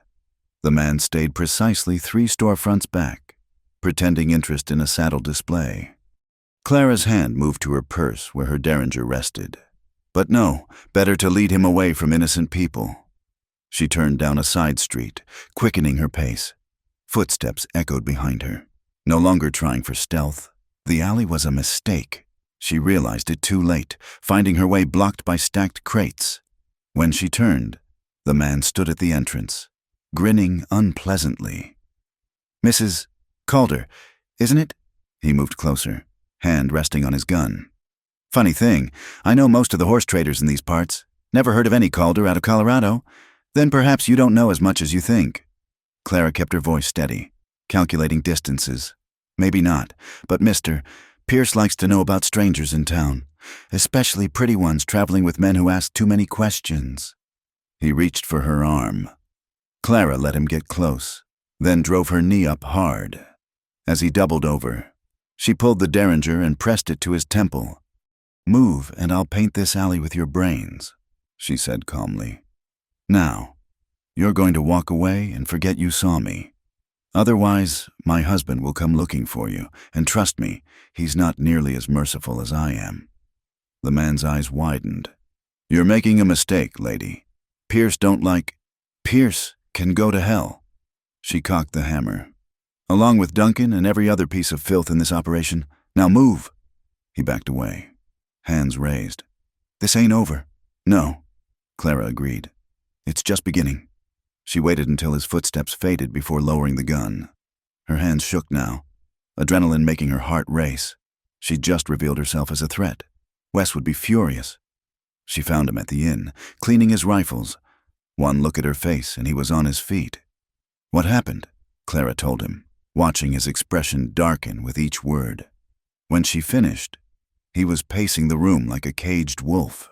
[SPEAKER 1] The man stayed precisely 3 storefronts back, pretending interest in a saddle display. Clara's hand moved to her purse where her derringer rested. But no, better to lead him away from innocent people. She turned down a side street, quickening her pace. Footsteps echoed behind her. No longer trying for stealth, the alley was a mistake. She realized it too late, finding her way blocked by stacked crates. When she turned, the man stood at the entrance, grinning unpleasantly. "Mrs. Calder, isn't it?" He moved closer, hand resting on his gun. "Funny thing, I know most of the horse traders in these parts. Never heard of any Calder out of Colorado. Then perhaps you don't know as much as you think." Clara kept her voice steady, calculating distances. "Maybe not, but Pierce likes to know about strangers in town, especially pretty ones traveling with men who ask too many questions." He reached for her arm. Clara let him get close, then drove her knee up hard. As he doubled over, she pulled the derringer and pressed it to his temple. "Move, and I'll paint this alley with your brains," she said calmly. "Now, you're going to walk away and forget you saw me. Otherwise, my husband will come looking for you, and trust me, he's not nearly as merciful as I am." The man's eyes widened. "You're making a mistake, lady. Pierce can go to hell." She cocked the hammer. "Along with Duncan and every other piece of filth in this operation. Now move." He backed away, hands raised. "This ain't over." "No," Clara agreed. "It's just beginning." She waited until his footsteps faded before lowering the gun. Her hands shook now, adrenaline making her heart race. She'd just revealed herself as a threat. Wes would be furious. She found him at the inn, cleaning his rifles. One look at her face and he was on his feet. "What happened?" Clara told him, watching his expression darken with each word. When she finished, he was pacing the room like a caged wolf.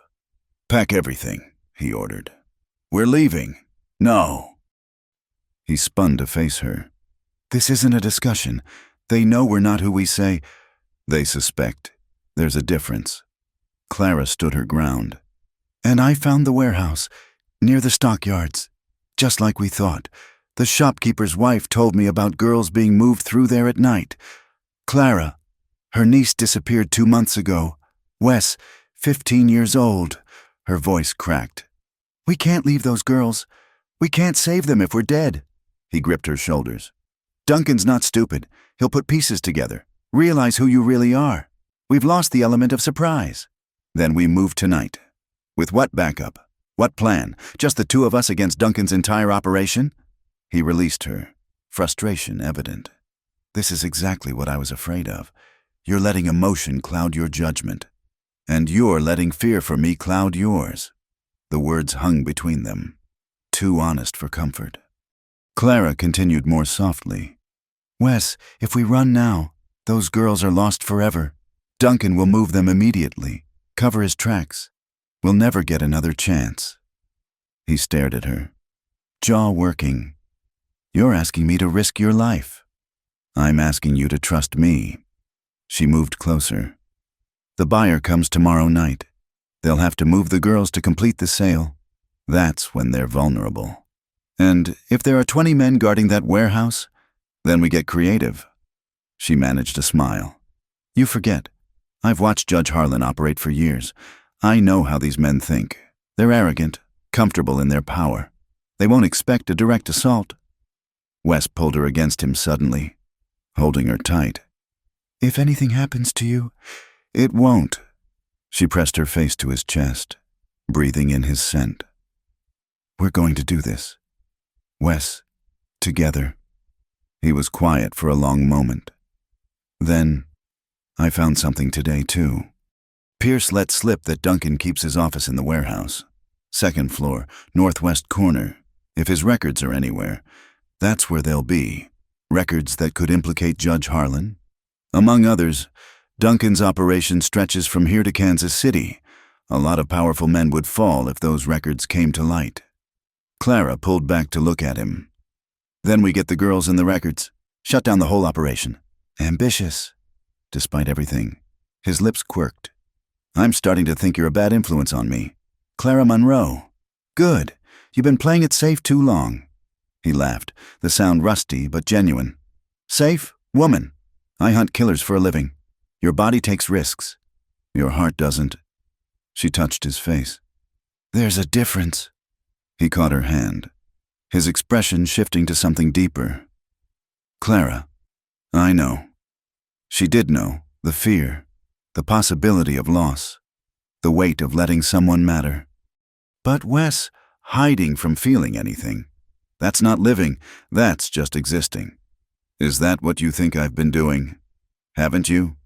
[SPEAKER 1] "Pack everything," he ordered. "We're leaving." "No." He spun to face her. "This isn't a discussion. They know we're not who we say." "They suspect. There's a difference." Clara stood her ground. "And I found the warehouse, near the stockyards. Just like we thought. The shopkeeper's wife told me about girls being moved through there at night. Clara, her niece disappeared 2 months ago. Wes, 15 years old." Her voice cracked. "We can't leave those girls. We can't save them if we're dead." He gripped her shoulders. "Duncan's not stupid. He'll put pieces together, realize who you really are. We've lost the element of surprise. Then we move tonight. With what backup? What plan? Just the two of us against Duncan's entire operation?" He released her, frustration evident. "This is exactly what I was afraid of. You're letting emotion cloud your judgment. And you're letting fear for me cloud yours." The words hung between them, too honest for comfort. Clara continued more softly. "Wes, if we run now, those girls are lost forever. Duncan will move them immediately, cover his tracks. We'll never get another chance." He stared at her, jaw working. "You're asking me to risk your life." "I'm asking you to trust me." She moved closer. "The buyer comes tomorrow night. They'll have to move the girls to complete the sale. That's when they're vulnerable. And if there are 20 men guarding that warehouse, then we get creative." She managed a smile. "You forget. I've watched Judge Harlan operate for years. I know how these men think. They're arrogant, comfortable in their power. They won't expect a direct assault." Wes pulled her against him suddenly, holding her tight. "If anything happens to you..." "It won't." She pressed her face to his chest, breathing in his scent. "We're going to do this. Wes, together." He was quiet for a long moment. Then, "I found something today, too." Pierce let slip that Duncan keeps his office in the warehouse. 2nd floor, northwest corner. If his records are anywhere, that's where they'll be. Records that could implicate Judge Harlan. Among others, Duncan's operation stretches from here to Kansas City. A lot of powerful men would fall if those records came to light. Clara pulled back to look at him. "Then we get the girls and the records. Shut down the whole operation." "Ambitious." Despite everything, his lips quirked. "I'm starting to think you're a bad influence on me. Clara Monroe. Good. You've been playing it safe too long." He laughed, the sound rusty but genuine. "Safe? Woman, I hunt killers for a living. Your body takes risks. Your heart doesn't. She touched his face. There's a difference. He caught her hand, his expression shifting to something deeper. Clara, I know. She did know, the fear, the possibility of loss, the weight of letting someone matter. But Wes, hiding from feeling anything. That's not living, that's just existing. Is that what you think I've been doing? Haven't you?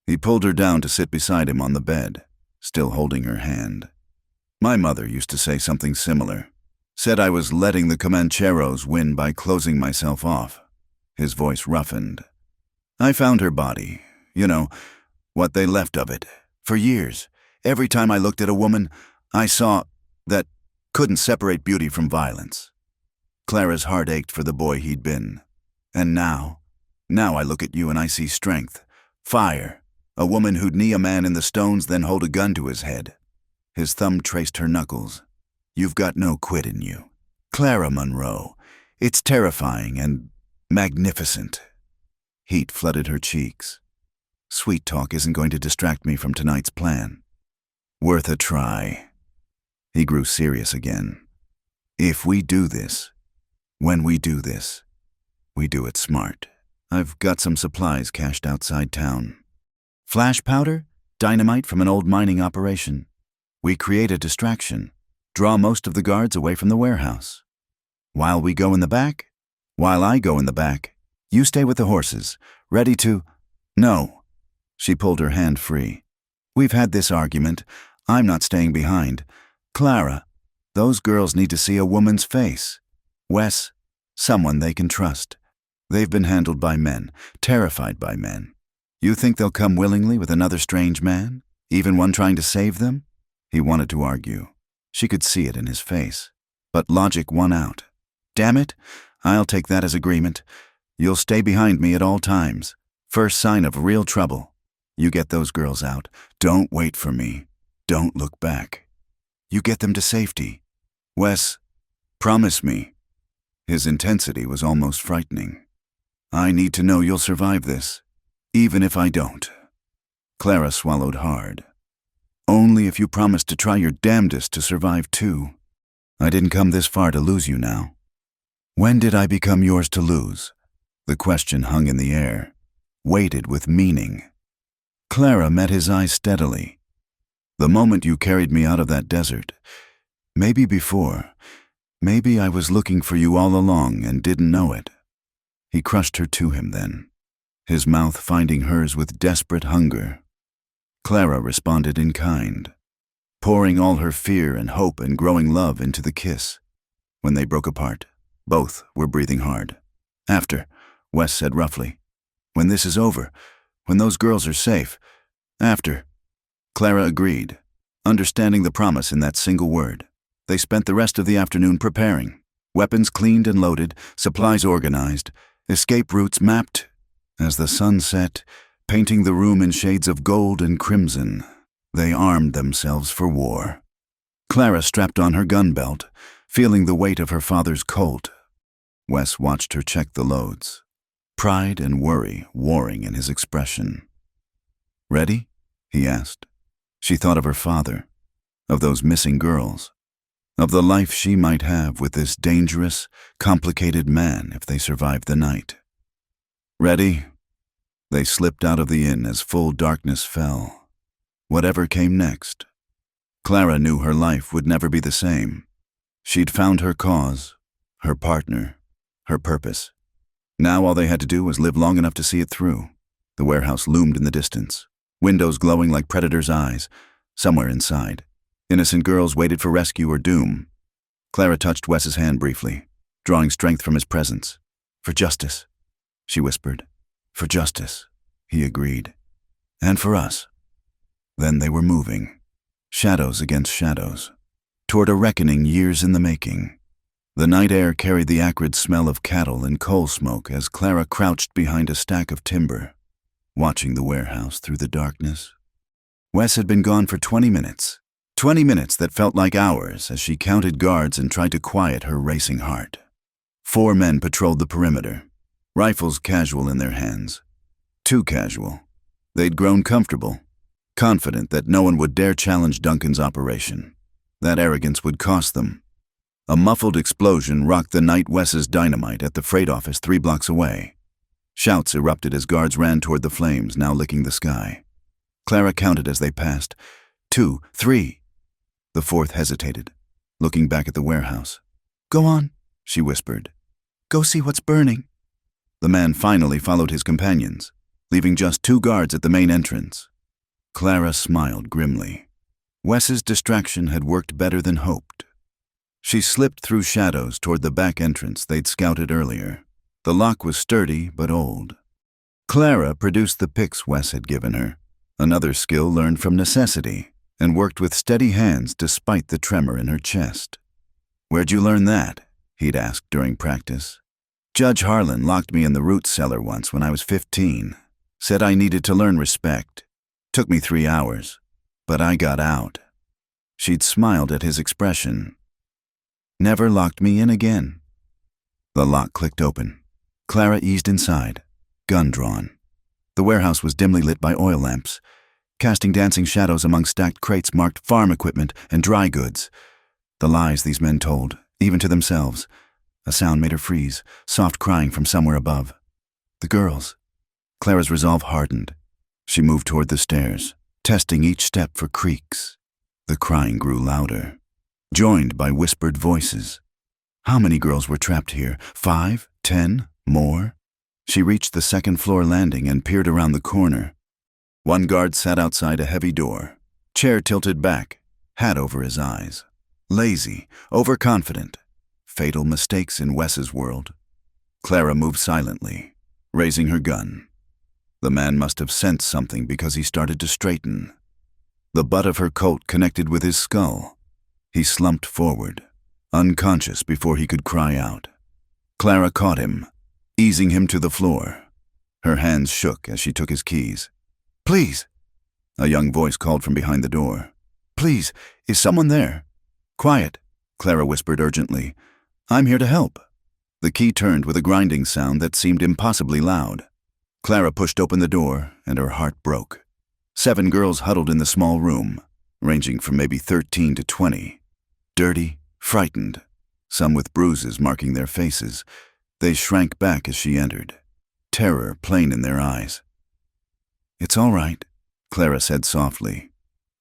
[SPEAKER 1] He pulled her down to sit beside him on the bed, still holding her hand. My mother used to say something similar. Said I was letting the Comancheros win by closing myself off. His voice roughened. I found her body, what they left of it. For years, every time I looked at a woman, I saw that couldn't separate beauty from violence. Clara's heart ached for the boy he'd been. And now I look at you and I see strength, fire, a woman who'd knee a man in the stones then hold a gun to his head. His thumb traced her knuckles. You've got no quit in you. Clara Monroe. It's terrifying and magnificent. Heat flooded her cheeks. Sweet talk isn't going to distract me from tonight's plan. Worth a try. He grew serious again. If we do this, when we do this, we do it smart. I've got some supplies cached outside town. Flash powder? Dynamite from an old mining operation. We create a distraction, draw most of the guards away from the warehouse. While I go in the back, you stay with the horses, ready to— No. She pulled her hand free. We've had this argument. I'm not staying behind. Clara, those girls need to see a woman's face. Wes, someone they can trust. They've been handled by men, terrified by men. You think they'll come willingly with another strange man, even one trying to save them? He wanted to argue. She could see it in his face. But logic won out. Damn it, I'll take that as agreement. You'll stay behind me at all times. First sign of real trouble. You get those girls out. Don't wait for me. Don't look back. You get them to safety. Wes, promise me. His intensity was almost frightening. I need to know you'll survive this, even if I don't. Clara swallowed hard. Only if you promise to try your damnedest to survive too. I didn't come this far to lose you now. When did I become yours to lose? The question hung in the air, weighted with meaning. Clara met his eyes steadily. The moment you carried me out of that desert, maybe before, maybe I was looking for you all along and didn't know it. He crushed her to him then, his mouth finding hers with desperate hunger. Clara responded in kind, pouring all her fear and hope and growing love into the kiss. When they broke apart, both were breathing hard. After, Wes said roughly, when this is over, when those girls are safe, after. Clara agreed, understanding the promise in that single word. They spent the rest of the afternoon preparing, weapons cleaned and loaded, supplies organized, escape routes mapped. As the sun set, painting the room in shades of gold and crimson, they armed themselves for war. Clara strapped on her gun belt, feeling the weight of her father's Colt. Wes watched her check the loads, pride and worry warring in his expression. Ready? He asked. She thought of her father, of those missing girls, of the life she might have with this dangerous, complicated man if they survived the night. Ready? They slipped out of the inn as full darkness fell. Whatever came next. Clara knew her life would never be the same. She'd found her cause, her partner, her purpose. Now all they had to do was live long enough to see it through. The warehouse loomed in the distance, windows glowing like predators' eyes. Somewhere inside, innocent girls waited for rescue or doom. Clara touched Wes's hand briefly, drawing strength from his presence. For justice, she whispered. For justice, he agreed. And for us. Then they were moving, shadows against shadows, toward a reckoning years in the making. The night air carried the acrid smell of cattle and coal smoke as Clara crouched behind a stack of timber, watching the warehouse through the darkness. Wes had been gone for 20 minutes. 20 minutes that felt like hours as she counted guards and tried to quiet her racing heart. 4 men patrolled the perimeter, rifles casual in their hands. Too casual. They'd grown comfortable, confident that no one would dare challenge Duncan's operation. That arrogance would cost them. A muffled explosion rocked the night Wes's dynamite at the freight office 3 blocks away. Shouts erupted as guards ran toward the flames, now licking the sky. Clara counted as they passed. 2, 3. The fourth hesitated, looking back at the warehouse. "Go on," she whispered. "Go see what's burning." The man finally followed his companions, leaving just 2 guards at the main entrance. Clara smiled grimly. Wes's distraction had worked better than hoped. She slipped through shadows toward the back entrance they'd scouted earlier. The lock was sturdy but old. Clara produced the picks Wes had given her, another skill learned from necessity, and worked with steady hands despite the tremor in her chest. "Where'd you learn that?" he'd asked during practice. "Judge Harlan locked me in the root cellar once when I was 15. Said I needed to learn respect. Took me 3 hours, but I got out." She'd smiled at his expression. "Never locked me in again." The lock clicked open. Clara eased inside, gun drawn. The warehouse was dimly lit by oil lamps, casting dancing shadows among stacked crates marked farm equipment and dry goods. The lies these men told, even to themselves. A sound made her freeze, soft crying from somewhere above. The girls. Clara's resolve hardened. She moved toward the stairs, testing each step for creaks. The crying grew louder, joined by whispered voices. How many girls were trapped here? 5? 10? More? She reached the second-floor landing and peered around the corner. One guard sat outside a heavy door, chair tilted back, hat over his eyes. Lazy, overconfident. Fatal mistakes in Wes's world. Clara moved silently, raising her gun. The man must have sensed something because he started to straighten. The butt of her Colt connected with his skull. He slumped forward, unconscious before he could cry out. Clara caught him, easing him to the floor. Her hands shook as she took his keys. "Please!" A young voice called from behind the door. "Please, is someone there?" "Quiet," Clara whispered urgently. "I'm here to help." The key turned with a grinding sound that seemed impossibly loud. Clara pushed open the door, and her heart broke. 7 girls huddled in the small room, ranging from maybe 13 to 20. Dirty, frightened, some with bruises marking their faces. They shrank back as she entered, terror plain in their eyes. "It's all right," Clara said softly,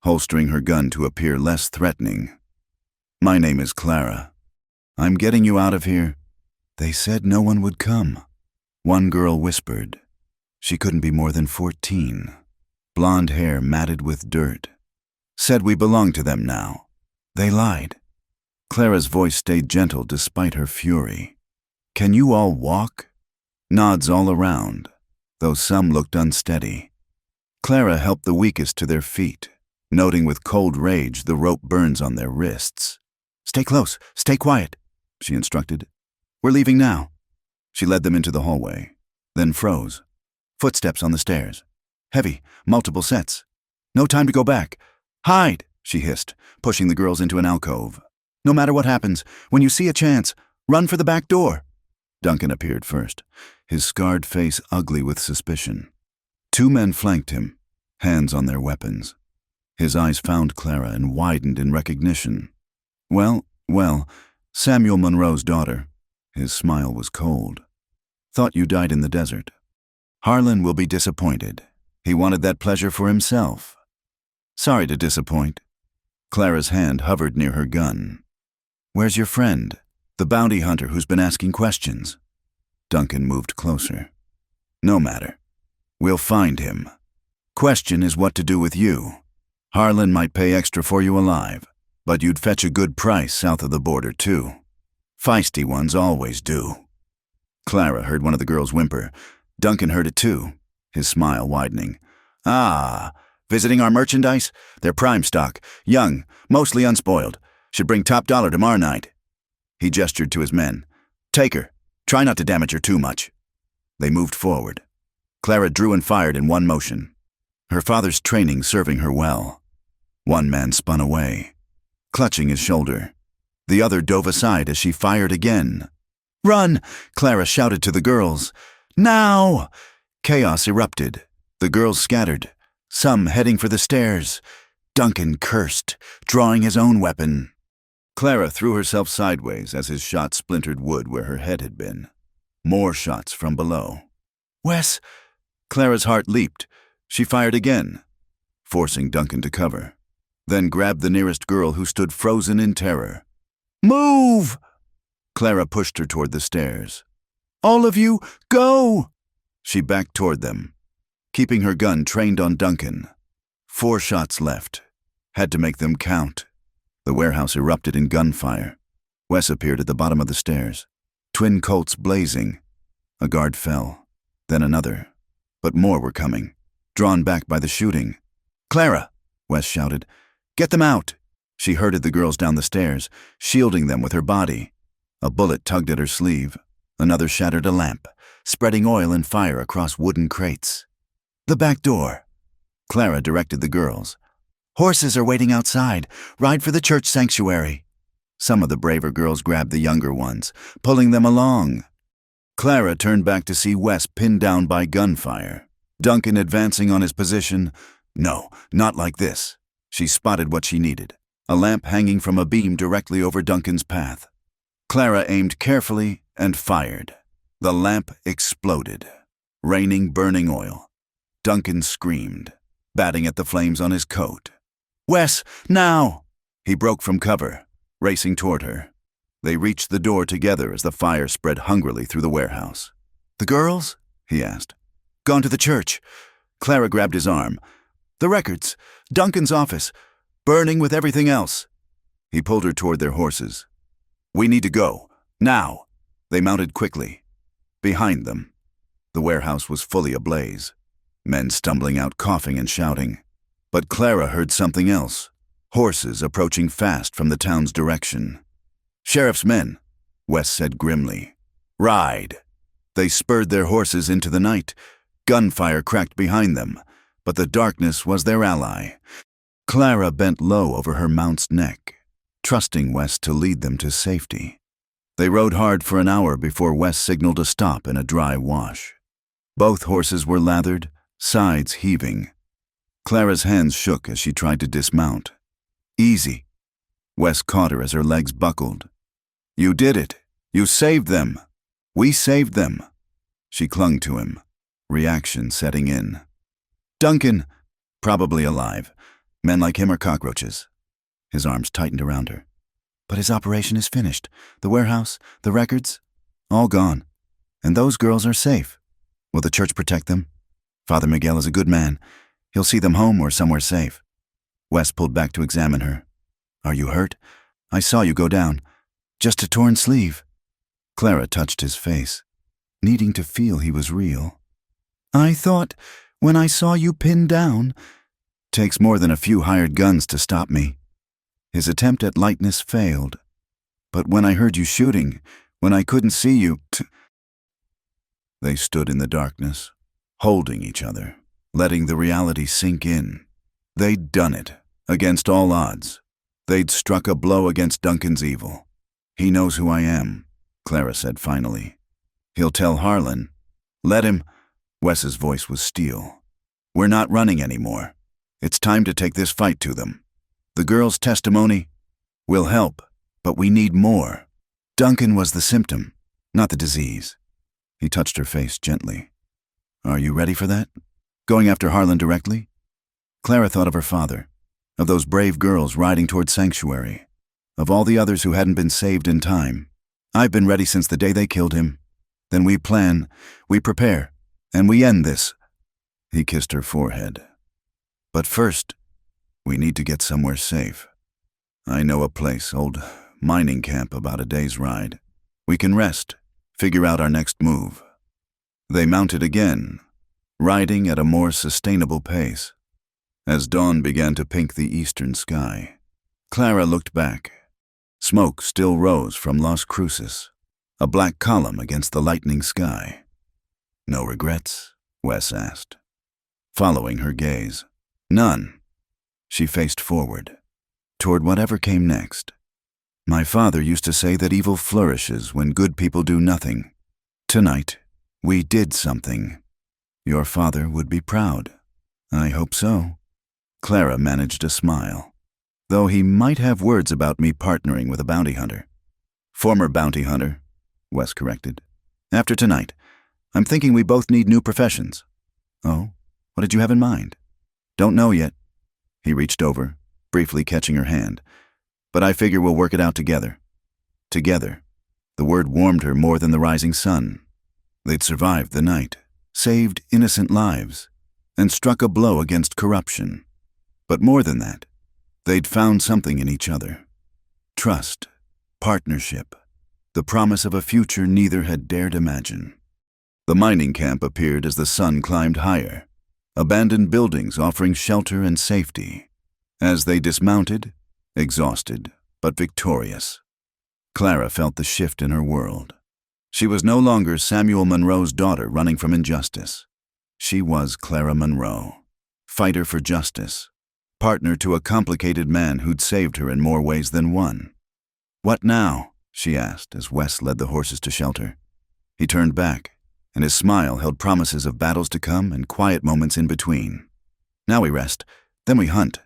[SPEAKER 1] holstering her gun to appear less threatening. "My name is Clara. I'm getting you out of here." "They said no one would come," one girl whispered. She couldn't be more than 14. Blonde hair matted with dirt. "Said we belong to them now." "They lied." Clara's voice stayed gentle despite her fury. "Can you all walk?" Nods all around, though some looked unsteady. Clara helped the weakest to their feet, noting with cold rage the rope burns on their wrists. "Stay close, stay quiet," she instructed. "We're leaving now." She led them into the hallway, then froze. Footsteps on the stairs. Heavy, multiple sets. "No time to go back. Hide," she hissed, pushing the girls into an alcove. "No matter what happens, when you see a chance, run for the back door." Duncan appeared first, his scarred face ugly with suspicion. 2 men flanked him, hands on their weapons. His eyes found Clara and widened in recognition. Well, Samuel Monroe's daughter. His smile was cold. "Thought you died in the desert." "Harlan will be disappointed. He wanted that pleasure for himself." "Sorry to disappoint." Clara's hand hovered near her gun. "Where's your friend, the bounty hunter who's been asking questions?" Duncan moved closer. "No matter. We'll find him. Question is what to do with you. Harlan might pay extra for you alive, but you'd fetch a good price south of the border too. Feisty ones always do." Clara heard one of the girls whimper. Duncan heard it too, his smile widening. "Ah, visiting our merchandise? They're prime stock, young, mostly unspoiled. Should bring top dollar tomorrow night." He gestured to his men. "Take her. Try not to damage her too much." They moved forward. Clara drew and fired in one motion, her father's training serving her well. One man spun away, clutching his shoulder. The other dove aside as she fired again. "Run!" Clara shouted to the girls. Now! Chaos erupted. The girls scattered, some heading for the stairs. Duncan cursed, drawing his own weapon. Clara threw herself sideways as his shot splintered wood where her head had been. More shots from below. Wes! Clara's heart leaped. She fired again, forcing Duncan to cover, then grabbed the nearest girl who stood frozen in terror. Move! Clara pushed her toward the stairs. All of you, go! She backed toward them, keeping her gun trained on Duncan. 4 shots left. Had to make them count. The warehouse erupted in gunfire. Wes appeared at the bottom of the stairs, twin Colts blazing. A guard fell, then another. But more were coming, drawn back by the shooting. Clara, Wes shouted, get them out! She herded the girls down the stairs, shielding them with her body. A bullet tugged at her sleeve. Another shattered a lamp, spreading oil and fire across wooden crates. The back door. Clara directed the girls. Horses are waiting outside. Ride for the church sanctuary. Some of the braver girls grabbed the younger ones, pulling them along. Clara turned back to see Wes pinned down by gunfire. Duncan advancing on his position. No, not like this. She spotted what she needed. A lamp hanging from a beam directly over Duncan's path. Clara aimed carefully and fired. The lamp exploded, raining burning oil. Duncan screamed, batting at the flames on his coat. Wes, now! He broke from cover, racing toward her. They reached the door together as the fire spread hungrily through the warehouse. The girls? He asked. Gone to the church. Clara grabbed his arm. The records, Duncan's office, burning with everything else. He pulled her toward their horses. We need to go, now. They mounted quickly. Behind them, the warehouse was fully ablaze. Men stumbling out, coughing and shouting. But Clara heard something else. Horses approaching fast from the town's direction. Sheriff's men, Wes said grimly. Ride. They spurred their horses into the night. Gunfire cracked behind them, but the darkness was their ally. Clara bent low over her mount's neck, trusting Wes to lead them to safety. They rode hard for an hour before Wes signaled a stop in a dry wash. Both horses were lathered, sides heaving. Clara's hands shook as she tried to dismount. Easy. Wes caught her as her legs buckled. You did it. You saved them. We saved them. She clung to him, reaction setting in. Duncan, probably alive. Men like him are cockroaches. His arms tightened around her. But his operation is finished. The warehouse, the records, all gone. And those girls are safe. Will the church protect them? Father Miguel is a good man. He'll see them home or somewhere safe. Wes pulled back to examine her. Are you hurt? I saw you go down. Just a torn sleeve. Clara touched his face, needing to feel he was real. I thought, when I saw you pinned down, takes more than a few hired guns to stop me. His attempt at lightness failed. But when I heard you shooting, when I couldn't see you... They stood in the darkness, holding each other, letting the reality sink in. They'd done it, against all odds. They'd struck a blow against Duncan's evil. He knows who I am, Clara said finally. He'll tell Harlan. Let him... Wes's voice was steel. We're not running anymore. It's time to take this fight to them. The girl's testimony will help, but we need more. Duncan was the symptom, not the disease. He touched her face gently. Are you ready for that? Going after Harlan directly? Clara thought of her father, of those brave girls riding toward sanctuary, of all the others who hadn't been saved in time. I've been ready since the day they killed him. Then we plan, we prepare, and we end this. He kissed her forehead. But first, we need to get somewhere safe. I know a place, old mining camp about a day's ride. We can rest, figure out our next move. They mounted again, riding at a more sustainable pace. As dawn began to pink the eastern sky, Clara looked back. Smoke still rose from Las Cruces, a black column against the lightening sky. No regrets? Wes asked, following her gaze. None. She faced forward, toward whatever came next. My father used to say that evil flourishes when good people do nothing. Tonight, We did something. Your father would be proud. I hope so. Clara managed a smile, though he might have words about me partnering with a bounty hunter. Former bounty hunter, Wes corrected. After tonight, I'm thinking we both need new professions. Oh, what did you have in mind? Don't know yet. He reached over, briefly catching her hand. But I figure we'll work it out together. Together. The word warmed her more than the rising sun. They'd survived the night, saved innocent lives, and struck a blow against corruption. But more than that, they'd found something in each other. Trust, partnership, the promise of a future neither had dared imagine. The mining camp appeared as the sun climbed higher, abandoned buildings offering shelter and safety. As they dismounted, exhausted but victorious, Clara felt the shift in her world. She was no longer Samuel Monroe's daughter running from injustice. She was Clara Monroe, fighter for justice, partner to a complicated man who'd saved her in more ways than one. What now? She asked as Wes led the horses to shelter. He turned back, and his smile held promises of battles to come and quiet moments in between. Now we rest, then we hunt.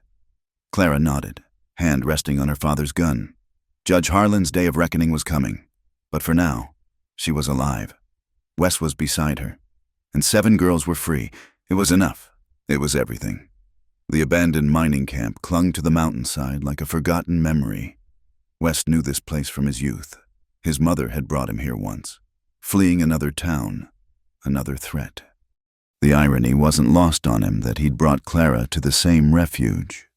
[SPEAKER 1] Clara nodded, hand resting on her father's gun. Judge Harlan's day of reckoning was coming, but for now, she was alive. Wes was beside her, and 7 girls were free. It was enough. It was everything. The abandoned mining camp clung to the mountainside like a forgotten memory. Wes knew this place from his youth. His mother had brought him here once, fleeing another town, another threat. The irony wasn't lost on him that he'd brought Clara to the same refuge.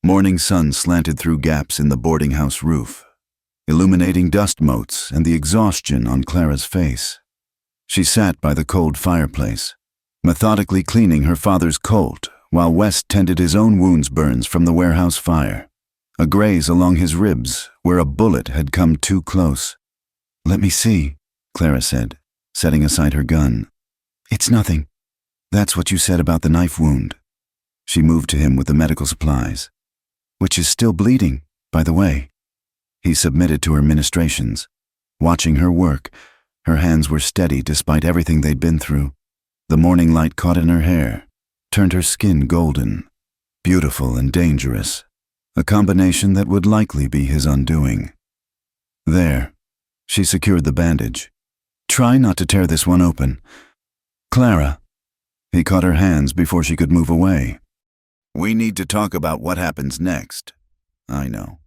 [SPEAKER 1] Morning sun slanted through gaps in the boarding house roof, illuminating dust motes and the exhaustion on Clara's face. She sat by the cold fireplace, methodically cleaning her father's Colt while Wes tended his own wounds burns from the warehouse fire, a graze along his ribs where a bullet had come too close. "Let me see," Clara said, setting aside her gun. "It's nothing. That's what you said about the knife wound." She moved to him with the medical supplies. "Which is still bleeding, by the way." He submitted to her ministrations. Watching her work, her hands were steady despite everything they'd been through. The morning light caught in her hair, turned her skin golden. Beautiful and dangerous, a combination that would likely be his undoing. There, she secured the bandage. "Try not to tear this one open." "Clara." He caught her hands before she could move away. "We need to talk about what happens next." "I know."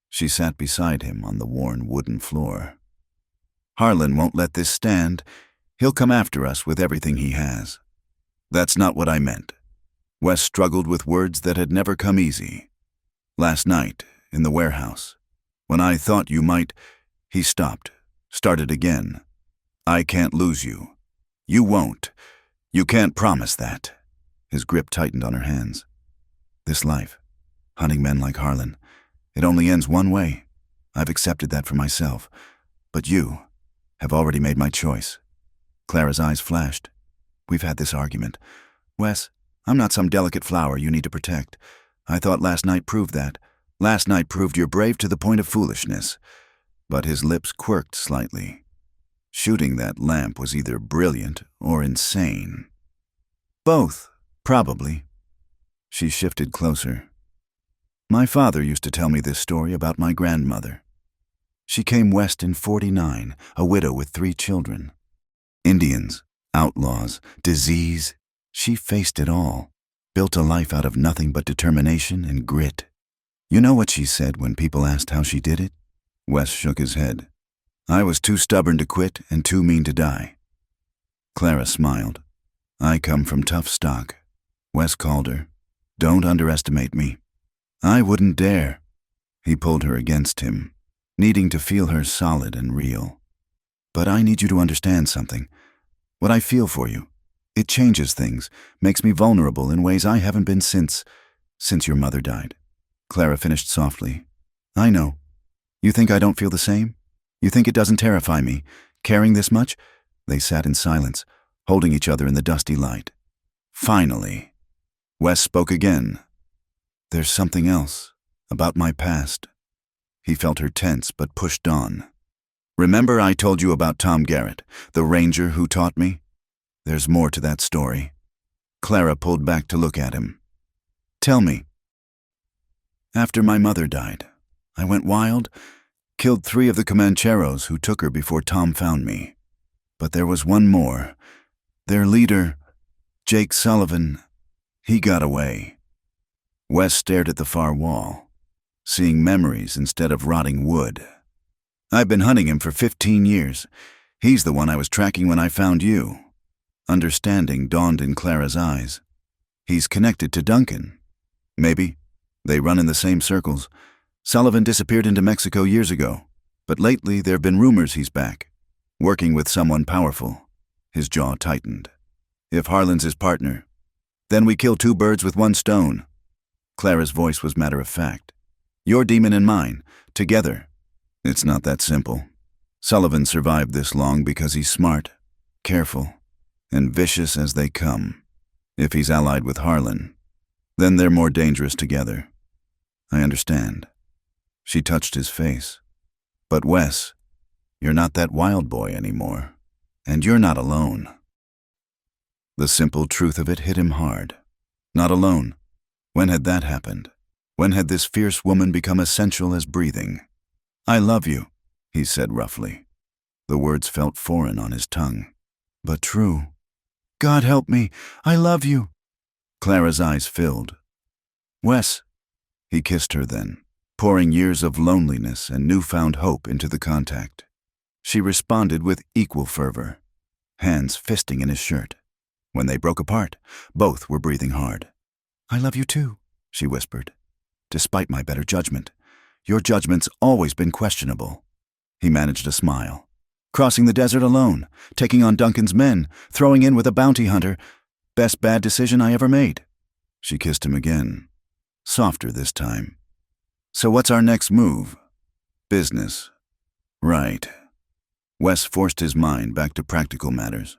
[SPEAKER 1] She sat beside him on the worn wooden floor. "Harlan won't let this stand. He'll come after us with everything he has." "That's not what I meant." Wes struggled with words that had never come easy. "Last night, in the warehouse, when I thought you might..." He stopped, started again. "I can't lose you. You won't. You can't promise that." His grip tightened on her hands. "This life, hunting men like Harlan, it only ends one way. I've accepted that for myself. But you have already made my choice." Clara's eyes flashed. "We've had this argument. Wes, I'm not some delicate flower you need to protect. I thought last night proved that. Last night proved you're brave to the point of foolishness." But his lips quirked slightly. Shooting that lamp was either brilliant or insane. "Both, probably." She shifted closer. "My father used to tell me this story about my grandmother. She came west in '49, a widow with 3 children. Indians, outlaws, disease. She faced it all, built a life out of nothing but determination and grit. You know what she said when people asked how she did it?" Wes shook his head. "I was too stubborn to quit and too mean to die." Clara smiled. "I come from tough stock." Wes called her. "Don't underestimate me." "I wouldn't dare." He pulled her against him, needing to feel her solid and real. "But I need you to understand something. What I feel for you, it changes things, makes me vulnerable in ways I haven't been since your mother died." Clara finished softly. "I know. You think I don't feel the same? You think it doesn't terrify me, caring this much?" They sat in silence, holding each other in the dusty light. Finally, Wes spoke again. "There's something else, about my past." He felt her tense but pushed on. Remember I told you about Tom Garrett, the ranger who taught me? There's more to that story. Clara pulled back to look at him. Tell me. After my mother died, I went wild, killed 3 of the Comancheros who took her before Tom found me. But there was one more. Their leader, Jake Sullivan, he got away. Wes stared at the far wall, seeing memories instead of rotting wood. I've been hunting him for 15 years. He's the one I was tracking when I found you. Understanding dawned in Clara's eyes. He's connected to Duncan. Maybe. They run in the same circles. Sullivan disappeared into Mexico years ago, but lately there have been rumors he's back, working with someone powerful. His jaw tightened. If Harlan's his partner, then we kill 2 birds with 1 stone. Clara's voice was matter of fact. Your demon and mine, together. It's not that simple. Sullivan survived this long because he's smart, careful, and vicious as they come. If he's allied with Harlan, then they're more dangerous together. I understand. She touched his face. But Wes, you're not that wild boy anymore, and you're not alone. The simple truth of it hit him hard. Not alone. When had that happened? When had this fierce woman become essential as breathing? I love you, he said roughly. The words felt foreign on his tongue, but true. God help me, I love you. Clara's eyes filled. Wes, he kissed her then, pouring years of loneliness and newfound hope into the contact. She responded with equal fervor, hands fisting in his shirt. When they broke apart, both were breathing hard. I love you too, she whispered. Despite my better judgment, your judgment's always been questionable. He managed a smile. Crossing the desert alone, taking on Duncan's men, throwing in with a bounty hunter. Best bad decision I ever made. She kissed him again, softer this time. So what's our next move? Business. Right. Wes forced his mind back to practical matters.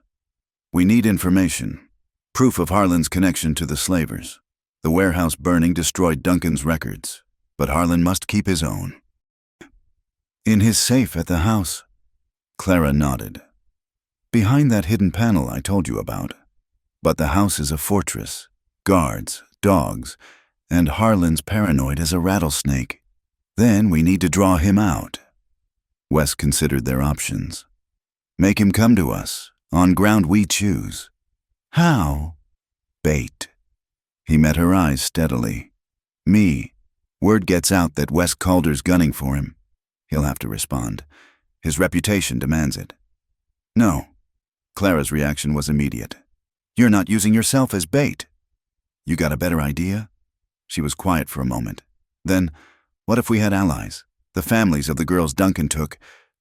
[SPEAKER 1] We need information. Proof of Harlan's connection to the slavers. The warehouse burning destroyed Duncan's records, but Harlan must keep his own. In his safe at the house. Clara nodded. Behind that hidden panel I told you about. But the house is a fortress. Guards, dogs, and Harlan's paranoid as a rattlesnake. Then we need to draw him out. Wes considered their options. Make him come to us, on ground we choose. How? Bait. He met her eyes steadily. Me. Word gets out that Wes Calder's gunning for him. He'll have to respond. His reputation demands it. No. Clara's reaction was immediate. You're not using yourself as bait. You got a better idea? She was quiet for a moment. Then, what if we had allies? The families of the girls Duncan took,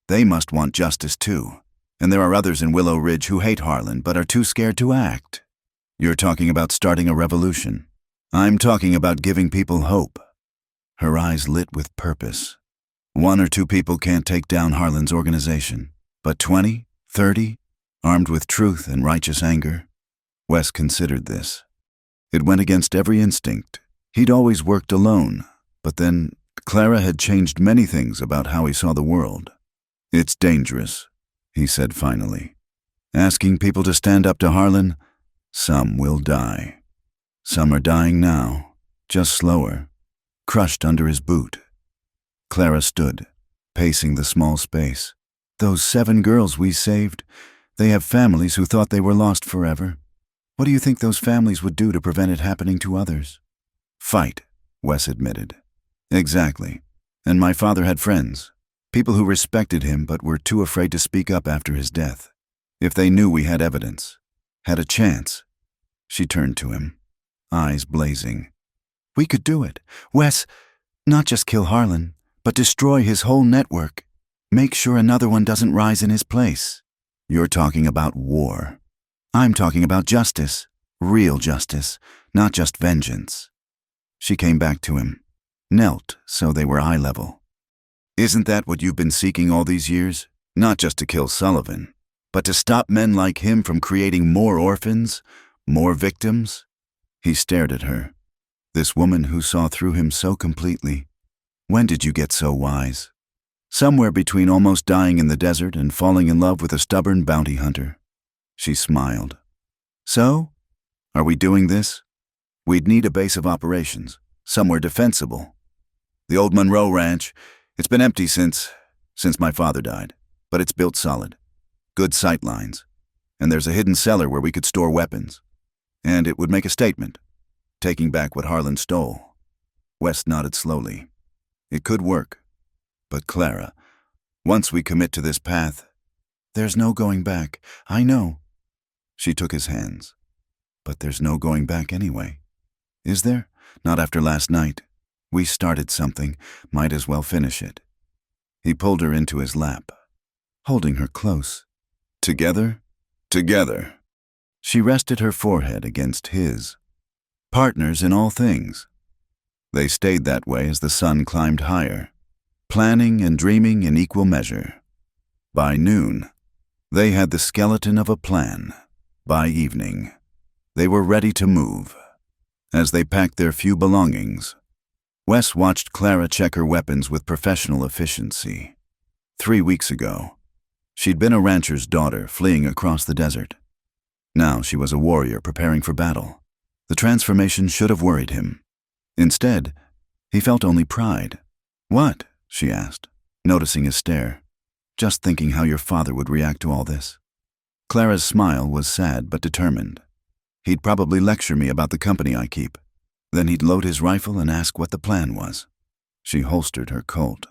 [SPEAKER 1] they must want justice too. And there are others in Willow Ridge who hate Harlan but are too scared to act. You're talking about starting a revolution. I'm talking about giving people hope. Her eyes lit with purpose. 1 or 2 people can't take down Harlan's organization, but 20, 30, armed with truth and righteous anger. Wes considered this. It went against every instinct. He'd always worked alone, but then Clara had changed many things about how he saw the world. It's dangerous, he said finally. Asking people to stand up to Harlan, some will die. Some are dying now, just slower, crushed under his boot. Clara stood, pacing the small space. Those 7 girls we saved, they have families who thought they were lost forever. What do you think those families would do to prevent it happening to others? Fight, Wes admitted. Exactly. And my father had friends, people who respected him but were too afraid to speak up after his death. If they knew we had evidence, had a chance. She turned to him, eyes blazing. We could do it. Wes, not just kill Harlan, but destroy his whole network. Make sure another one doesn't rise in his place. You're talking about war. I'm talking about justice, real justice, not just vengeance. She came back to him, knelt so they were eye level. Isn't that what you've been seeking all these years? Not just to kill Sullivan, but to stop men like him from creating more orphans, more victims? He stared at her, this woman who saw through him so completely. When did you get so wise? Somewhere between almost dying in the desert and falling in love with a stubborn bounty hunter. She smiled. So, are we doing this? We'd need a base of operations, somewhere defensible. The old Monroe Ranch, it's been empty since my father died, but it's built solid. Good sight lines. And there's a hidden cellar where we could store weapons. And it would make a statement, taking back what Harlan stole. West nodded slowly. It could work. But Clara, once we commit to this path, there's no going back. I know. She took his hands. But there's no going back anyway. Is there? Not after last night. We started something, might as well finish it. He pulled her into his lap, holding her close. Together? Together. She rested her forehead against his. Partners in all things. They stayed that way as the sun climbed higher, planning and dreaming in equal measure. By noon, they had the skeleton of a plan. By evening, they were ready to move. As they packed their few belongings, Wes watched Clara check her weapons with professional efficiency. 3 weeks ago, she'd been a rancher's daughter fleeing across the desert. Now she was a warrior preparing for battle. The transformation should have worried him. Instead, he felt only pride. What? She asked, noticing his stare. Just thinking how your father would react to all this. Clara's smile was sad but determined. He'd probably lecture me about the company I keep. Then he'd load his rifle and ask what the plan was. She holstered her Colt.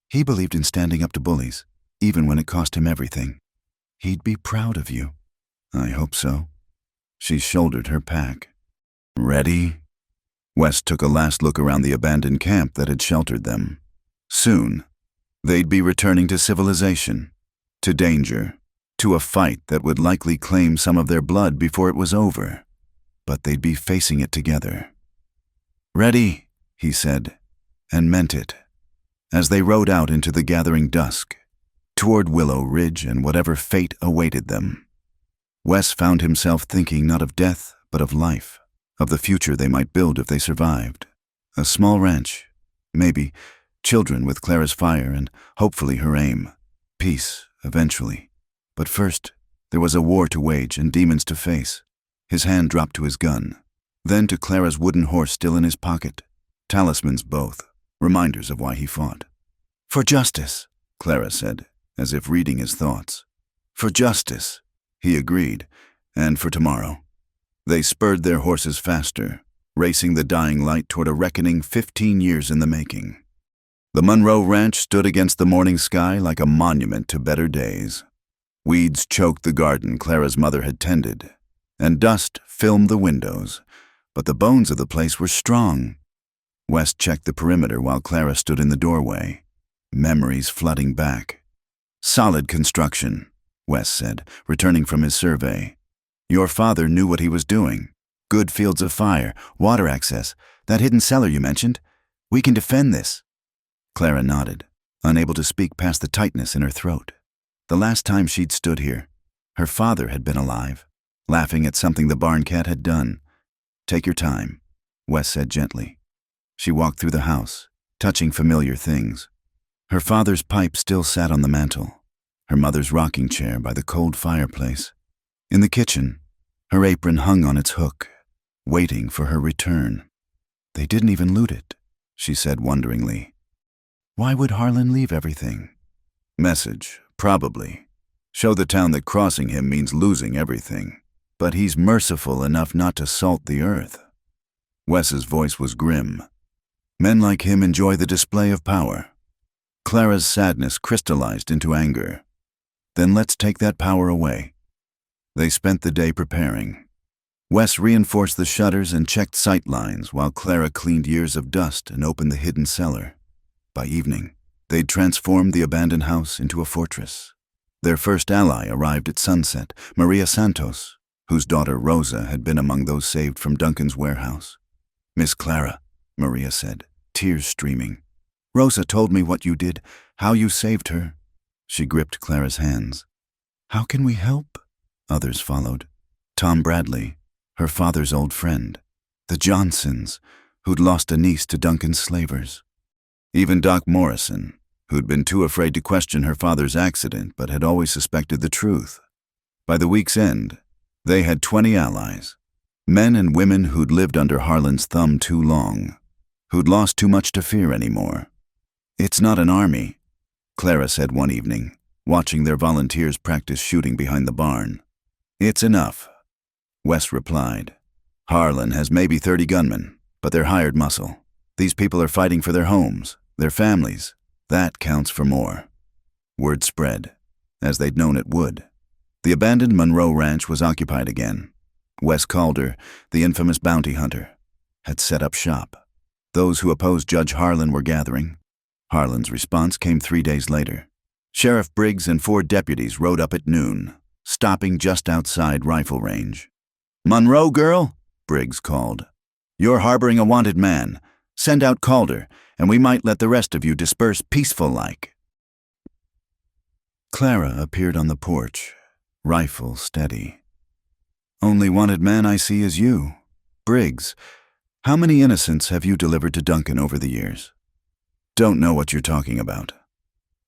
[SPEAKER 1] He believed in standing up to bullies, even when it cost him everything. He'd be proud of you. I hope so. She shouldered her pack. Ready? West took a last look around the abandoned camp that had sheltered them. Soon, they'd be returning to civilization, to danger, to a fight that would likely claim some of their blood before it was over. But they'd be facing it together. Ready, he said, and meant it, as they rode out into the gathering dusk, toward Willow Ridge and whatever fate awaited them. Wes found himself thinking not of death, but of life, of the future they might build if they survived. A small ranch, maybe, children with Clara's fire and hopefully her aim. Peace, eventually. But first, there was a war to wage and demons to face. His hand dropped to his gun, then to Clara's wooden horse still in his pocket. Talismans both, reminders of why he fought. For justice, Clara said, as if reading his thoughts. For justice, he agreed, and for tomorrow. They spurred their horses faster, racing the dying light toward a reckoning 15 years in the making. The Monroe Ranch stood against the morning sky like a monument to better days. Weeds choked the garden Clara's mother had tended, and dust filmed the windows, but the bones of the place were strong. West checked the perimeter while Clara stood in the doorway, memories flooding back. Solid construction, West said, returning from his survey. Your father knew what he was doing. Good fields of fire, water access, that hidden cellar you mentioned. We can defend this. Clara nodded, unable to speak past the tightness in her throat. The last time she'd stood here, her father had been alive, laughing at something the barn cat had done. Take your time, Wes said gently. She walked through the house, touching familiar things. Her father's pipe still sat on the mantel, her mother's rocking chair by the cold fireplace. In the kitchen, her apron hung on its hook, waiting for her return. They didn't even loot it, she said wonderingly. Why would Harlan leave everything? Message, probably. Show the town that crossing him means losing everything. But he's merciful enough not to salt the earth. Wes's voice was grim. Men like him enjoy the display of power. Clara's sadness crystallized into anger. Then let's take that power away. They spent the day preparing. Wes reinforced the shutters and checked sight lines while Clara cleaned years of dust and opened the hidden cellar. By evening, they'd transformed the abandoned house into a fortress. Their first ally arrived at sunset, Maria Santos, whose daughter Rosa had been among those saved from Duncan's warehouse. Miss Clara, Maria said, tears streaming. Rosa told me what you did, how you saved her. She gripped Clara's hands. How can we help? Others followed. Tom Bradley, her father's old friend. The Johnsons, who'd lost a niece to Duncan's slavers. Even Doc Morrison, who'd been too afraid to question her father's accident but had always suspected the truth. By the week's end, they had 20 allies, men and women who'd lived under Harlan's thumb too long, who'd lost too much to fear anymore. "It's not an army," Clara said one evening, watching their volunteers practice shooting behind the barn. "It's enough," Wes replied. "Harlan has maybe 30 gunmen, but they're hired muscle. These people are fighting for their homes, their families. That counts for more." Word spread, as they'd known it would. The abandoned Monroe Ranch was occupied again. Wes Calder, the infamous bounty hunter, had set up shop. Those who opposed Judge Harlan were gathering. Harlan's response came 3 days later. Sheriff Briggs and 4 deputies rode up at noon, stopping just outside rifle range. "Monroe girl," Briggs called. "You're harboring a wanted man. Send out Calder, and we might let the rest of you disperse peaceful-like." Clara appeared on the porch, rifle steady. "Only wanted man I see is you. Briggs, how many innocents have you delivered to Duncan over the years?" "Don't know what you're talking about."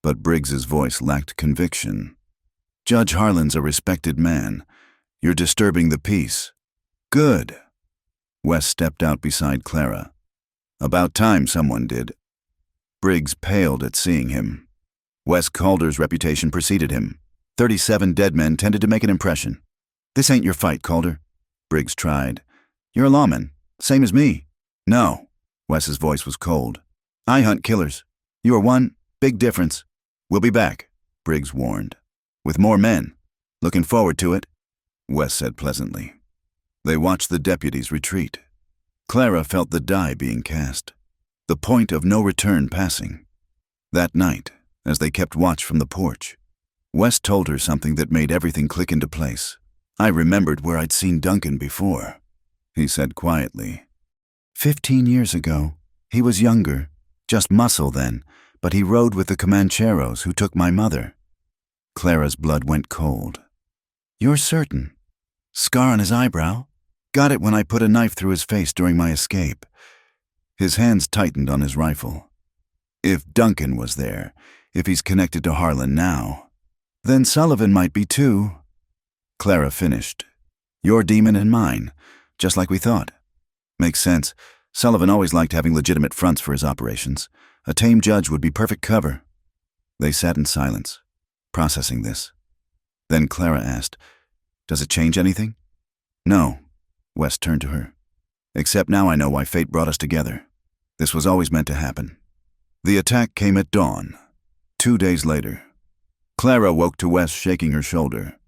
[SPEAKER 1] But Briggs's voice lacked conviction. "Judge Harlan's a respected man. You're disturbing the peace." "Good." Wes stepped out beside Clara. "About time someone did." Briggs paled at seeing him. Wes Calder's reputation preceded him. 37 dead men tended to make an impression. "This ain't your fight, Calder." Briggs tried. "You're a lawman, same as me." "No." Wes's voice was cold. "I hunt killers. You are one. Big difference." "We'll be back," Briggs warned. "With more men. Looking forward to it," Wes said pleasantly. They watched the deputies retreat. Clara felt the die being cast, the point of no return passing. That night, as they kept watch from the porch, Wes told her something that made everything click into place. "I remembered where I'd seen Duncan before," he said quietly. 15 years ago. He was younger, just muscle then, but he rode with the Comancheros who took my mother." Clara's blood went cold. "You're certain?" "Scar on his eyebrow. Got it when I put a knife through his face during my escape." His hands tightened on his rifle. "If Duncan was there, if he's connected to Harlan now, then Sullivan might be too." Clara finished. "Your demon and mine, just like we thought." "Makes sense. Sullivan always liked having legitimate fronts for his operations. A tame judge would be perfect cover." They sat in silence, processing this. Then Clara asked, "Does it change anything?" "No." Wes turned to her. "Except now I know why fate brought us together. This was always meant to happen." The attack came at dawn. 2 days later. Clara woke to Wes shaking her shoulder.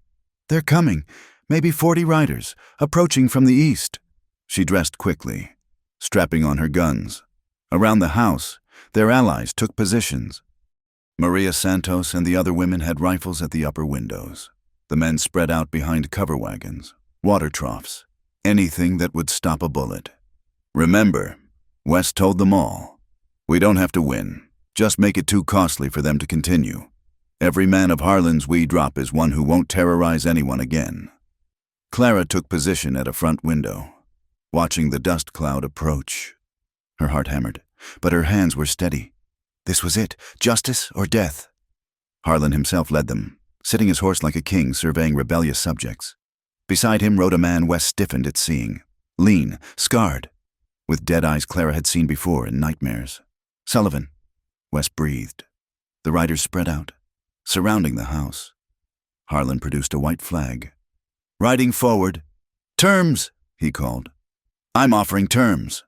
[SPEAKER 1] "They're coming. Maybe 40 riders, approaching from the east." She dressed quickly, strapping on her guns. Around the house, their allies took positions. Maria Santos and the other women had rifles at the upper windows. The men spread out behind cover wagons, water troughs, anything that would stop a bullet. "Remember," Wes told them all, "we don't have to win. Just make it too costly for them to continue. Every man of Harlan's we drop is one who won't terrorize anyone again." Clara took position at a front window, watching the dust cloud approach. Her heart hammered, but her hands were steady. This was it, justice or death. Harlan himself led them, sitting his horse like a king surveying rebellious subjects. Beside him rode a man Wes stiffened at seeing, lean, scarred, with dead eyes Clara had seen before in nightmares. "Sullivan," Wes breathed. The riders spread out, surrounding the house. Harlan produced a white flag. "Riding forward. Terms," he called. "I'm offering terms."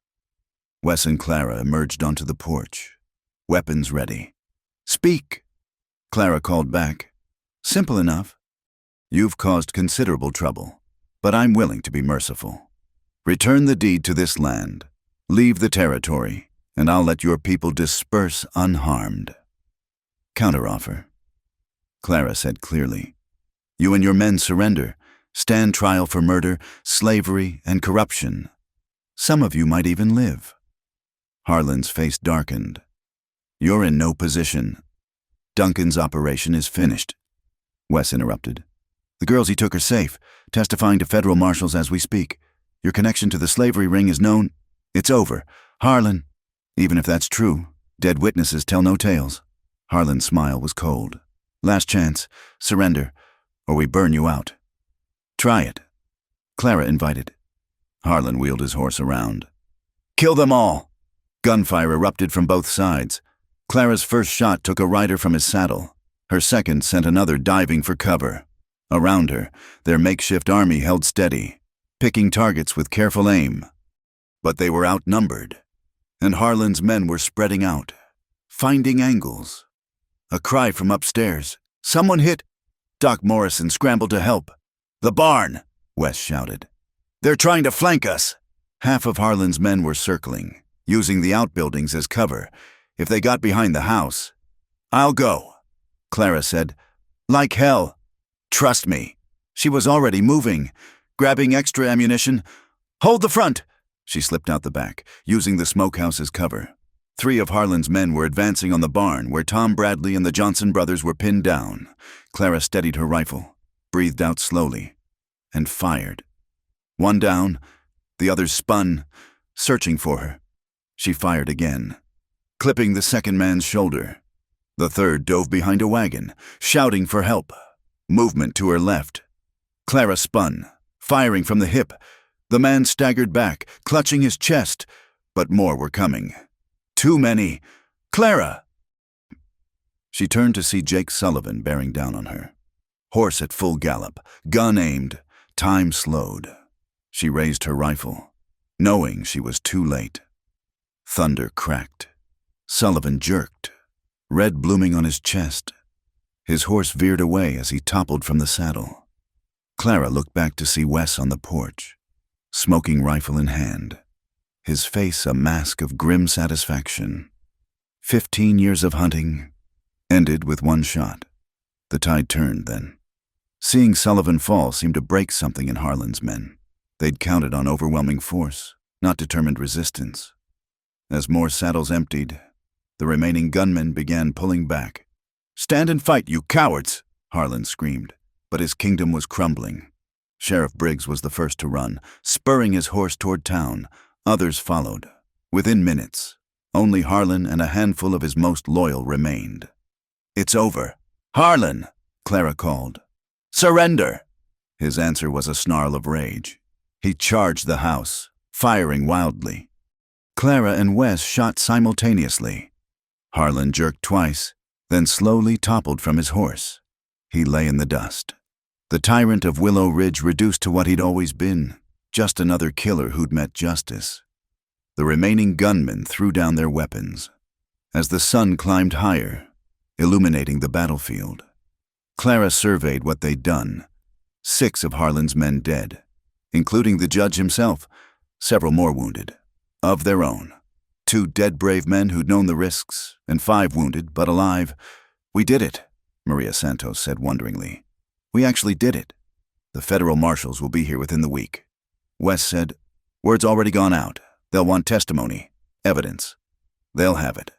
[SPEAKER 1] Wes and Clara emerged onto the porch, weapons ready. "Speak," Clara called back. "Simple enough. You've caused considerable trouble, but I'm willing to be merciful. Return the deed to this land, leave the territory, and I'll let your people disperse unharmed." "Counteroffer," Clara said clearly. "You and your men surrender, stand trial for murder, slavery, and corruption. Some of you might even live." Harlan's face darkened. "You're in no position. Duncan's operation is finished." Wes interrupted. "The girls he took are safe, testifying to federal marshals as we speak. Your connection to the slavery ring is known. It's over. Harlan, even if that's true, dead witnesses tell no tales." Harlan's smile was cold. Last chance. Surrender, or we burn you out. Try it, Clara invited. Harlan wheeled his horse around. Kill them all! Gunfire erupted from both sides. Clara's first shot took a rider from his saddle. Her second sent another diving for cover. Around her, their makeshift army held steady, picking targets with careful aim. But they were outnumbered, and Harlan's men were spreading out, finding angles. A cry from upstairs. Someone hit! Doc Morrison scrambled to help. The barn! Wes shouted. They're trying to flank us! Half of Harlan's men were circling, using the outbuildings as cover. If they got behind the house, I'll go, Clara said. Like hell. Trust me. She was already moving, grabbing extra ammunition. Hold the front! She slipped out the back, using the smokehouse as cover. 3 of Harlan's men were advancing on the barn where Tom Bradley and the Johnson brothers were pinned down. Clara steadied her rifle, breathed out slowly, and fired. One down, the others spun, searching for her. She fired again, clipping the second man's shoulder. The third dove behind a wagon, shouting for help. Movement to her left. Clara spun, firing from the hip. The man staggered back, clutching his chest, but more were coming. Too many. Clara! She turned to see Jake Sullivan bearing down on her. Horse at full gallop, gun aimed, time slowed. She raised her rifle, knowing she was too late. Thunder cracked. Sullivan jerked, red blooming on his chest. His horse veered away as he toppled from the saddle. Clara looked back to see Wes on the porch, smoking rifle in hand, his face a mask of grim satisfaction. 15 years of hunting ended with one shot. The tide turned then. Seeing Sullivan fall seemed to break something in Harlan's men. They'd counted on overwhelming force, not determined resistance. As more saddles emptied, the remaining gunmen began pulling back. Stand and fight, you cowards! Harlan screamed, but his kingdom was crumbling. Sheriff Briggs was the first to run, spurring his horse toward town. Others followed. Within minutes, only Harlan and a handful of his most loyal remained. It's over. Harlan! Clara called. Surrender! His answer was a snarl of rage. He charged the house, firing wildly. Clara and Wes shot simultaneously. Harlan jerked twice, then slowly toppled from his horse. He lay in the dust. The tyrant of Willow Ridge reduced to what he'd always been, just another killer who'd met justice. The remaining gunmen threw down their weapons. As the sun climbed higher, illuminating the battlefield, Clara surveyed what they'd done. 6 of Harlan's men dead, including the judge himself, several more wounded, of their own. 2 dead brave men who'd known the risks, and 5 wounded, but alive. We did it, Maria Santos said wonderingly. We actually did it. The federal marshals will be here within the week. Wes said, word's already gone out. They'll want testimony, evidence. They'll have it,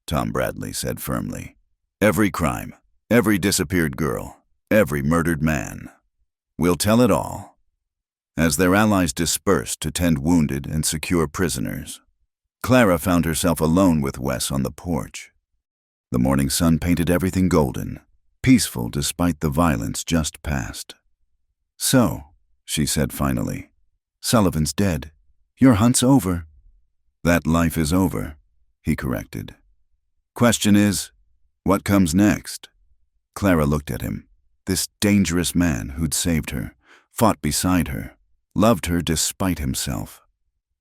[SPEAKER 1] Tom Bradley said firmly. Every crime, every disappeared girl, every murdered man. We'll tell it all. As their allies dispersed to tend wounded and secure prisoners, Clara found herself alone with Wes on the porch. The morning sun painted everything golden, peaceful despite the violence just past. So, she said finally, Sullivan's dead. Your hunt's over. That life is over, he corrected. Question is, what comes next? Clara looked at him. This dangerous man who'd saved her, fought beside her, loved her despite himself.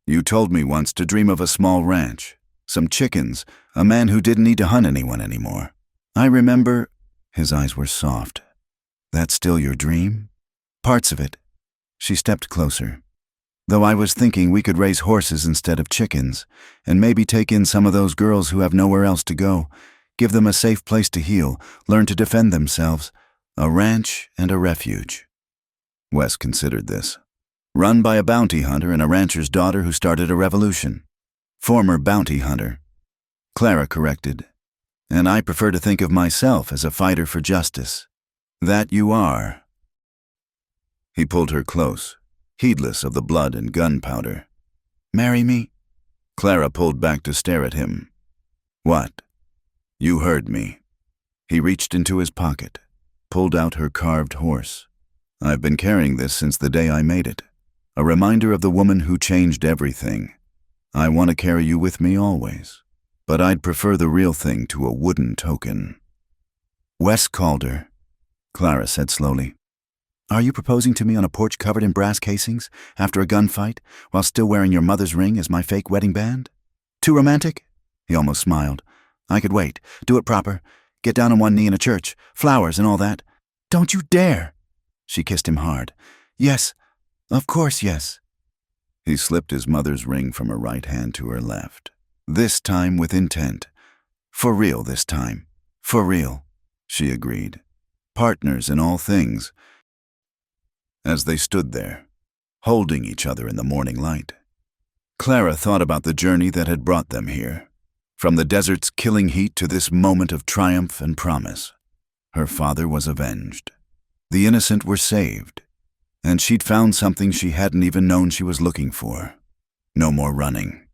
[SPEAKER 1] You told me once to dream of a small ranch, some chickens, a man who didn't need to hunt anyone anymore. I remember. His eyes were soft. That's still your dream? Parts of it. She stepped closer. Though I was thinking we could raise horses instead of chickens, and maybe take in some of those girls who have nowhere else to go, give them a safe place to heal, learn to defend themselves, a ranch and a refuge. Wes considered this. Run by a bounty hunter and a rancher's daughter who started a revolution. Former bounty hunter. Clara corrected. And I prefer to think of myself as a fighter for justice. That you are. He pulled her close, heedless of the blood and gunpowder. Marry me? Clara pulled back to stare at him. What? You heard me. He reached into his pocket, pulled out her carved horse. I've been carrying this since the day I made it. A reminder of the woman who changed everything. I want to carry you with me always, but I'd prefer the real thing to a wooden token. Wes called her. Clara said slowly, "Are you proposing to me on a porch covered in brass casings after a gunfight while still wearing your mother's ring as my fake wedding band? Too romantic?" He almost smiled. "I could wait. Do it proper. Get down on one knee in a church. Flowers and all that." "Don't you dare!" She kissed him hard. "Yes, of course, yes." He slipped his mother's ring from her right hand to her left. This time with intent. "For real this time. For real," she agreed. Partners in all things. As they stood there, holding each other in the morning light, Clara thought about the journey that had brought them here. From the desert's killing heat to this moment of triumph and promise. Her father was avenged. The innocent were saved. And she'd found something she hadn't even known she was looking for. No more running.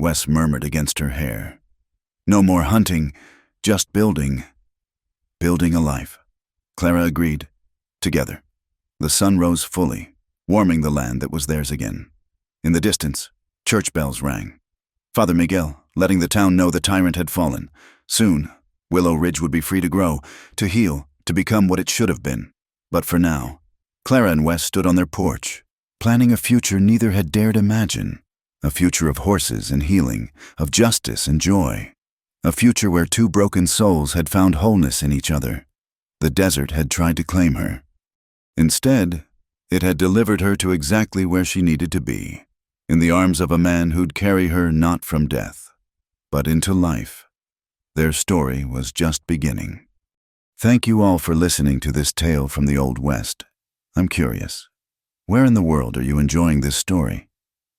[SPEAKER 1] Wes murmured against her hair. No more hunting, just building. Building a life. Clara agreed. Together. The sun rose fully, warming the land that was theirs again. In the distance, church bells rang. Father Miguel, letting the town know the tyrant had fallen. Soon, Willow Ridge would be free to grow, to heal, to become what it should have been. But for now, Clara and Wes stood on their porch, planning a future neither had dared imagine. A future of horses and healing, of justice and joy. A future where two broken souls had found wholeness in each other. The desert had tried to claim her. Instead, it had delivered her to exactly where she needed to be, in the arms of a man who'd carry her not from death, but into life. Their story was just beginning. Thank you all for listening to this tale from the Old West. I'm curious, where in the world are you enjoying this story?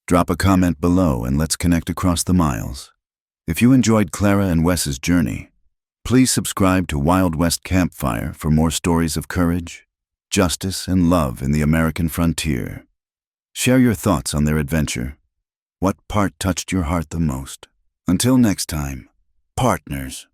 [SPEAKER 1] Drop a comment below and let's connect across the miles. If you enjoyed Clara and Wes's journey, please subscribe to Wild West Campfire for more stories of courage, justice, and love in the American frontier. Share your thoughts on their adventure. What part touched your heart the most? Until next time, partners.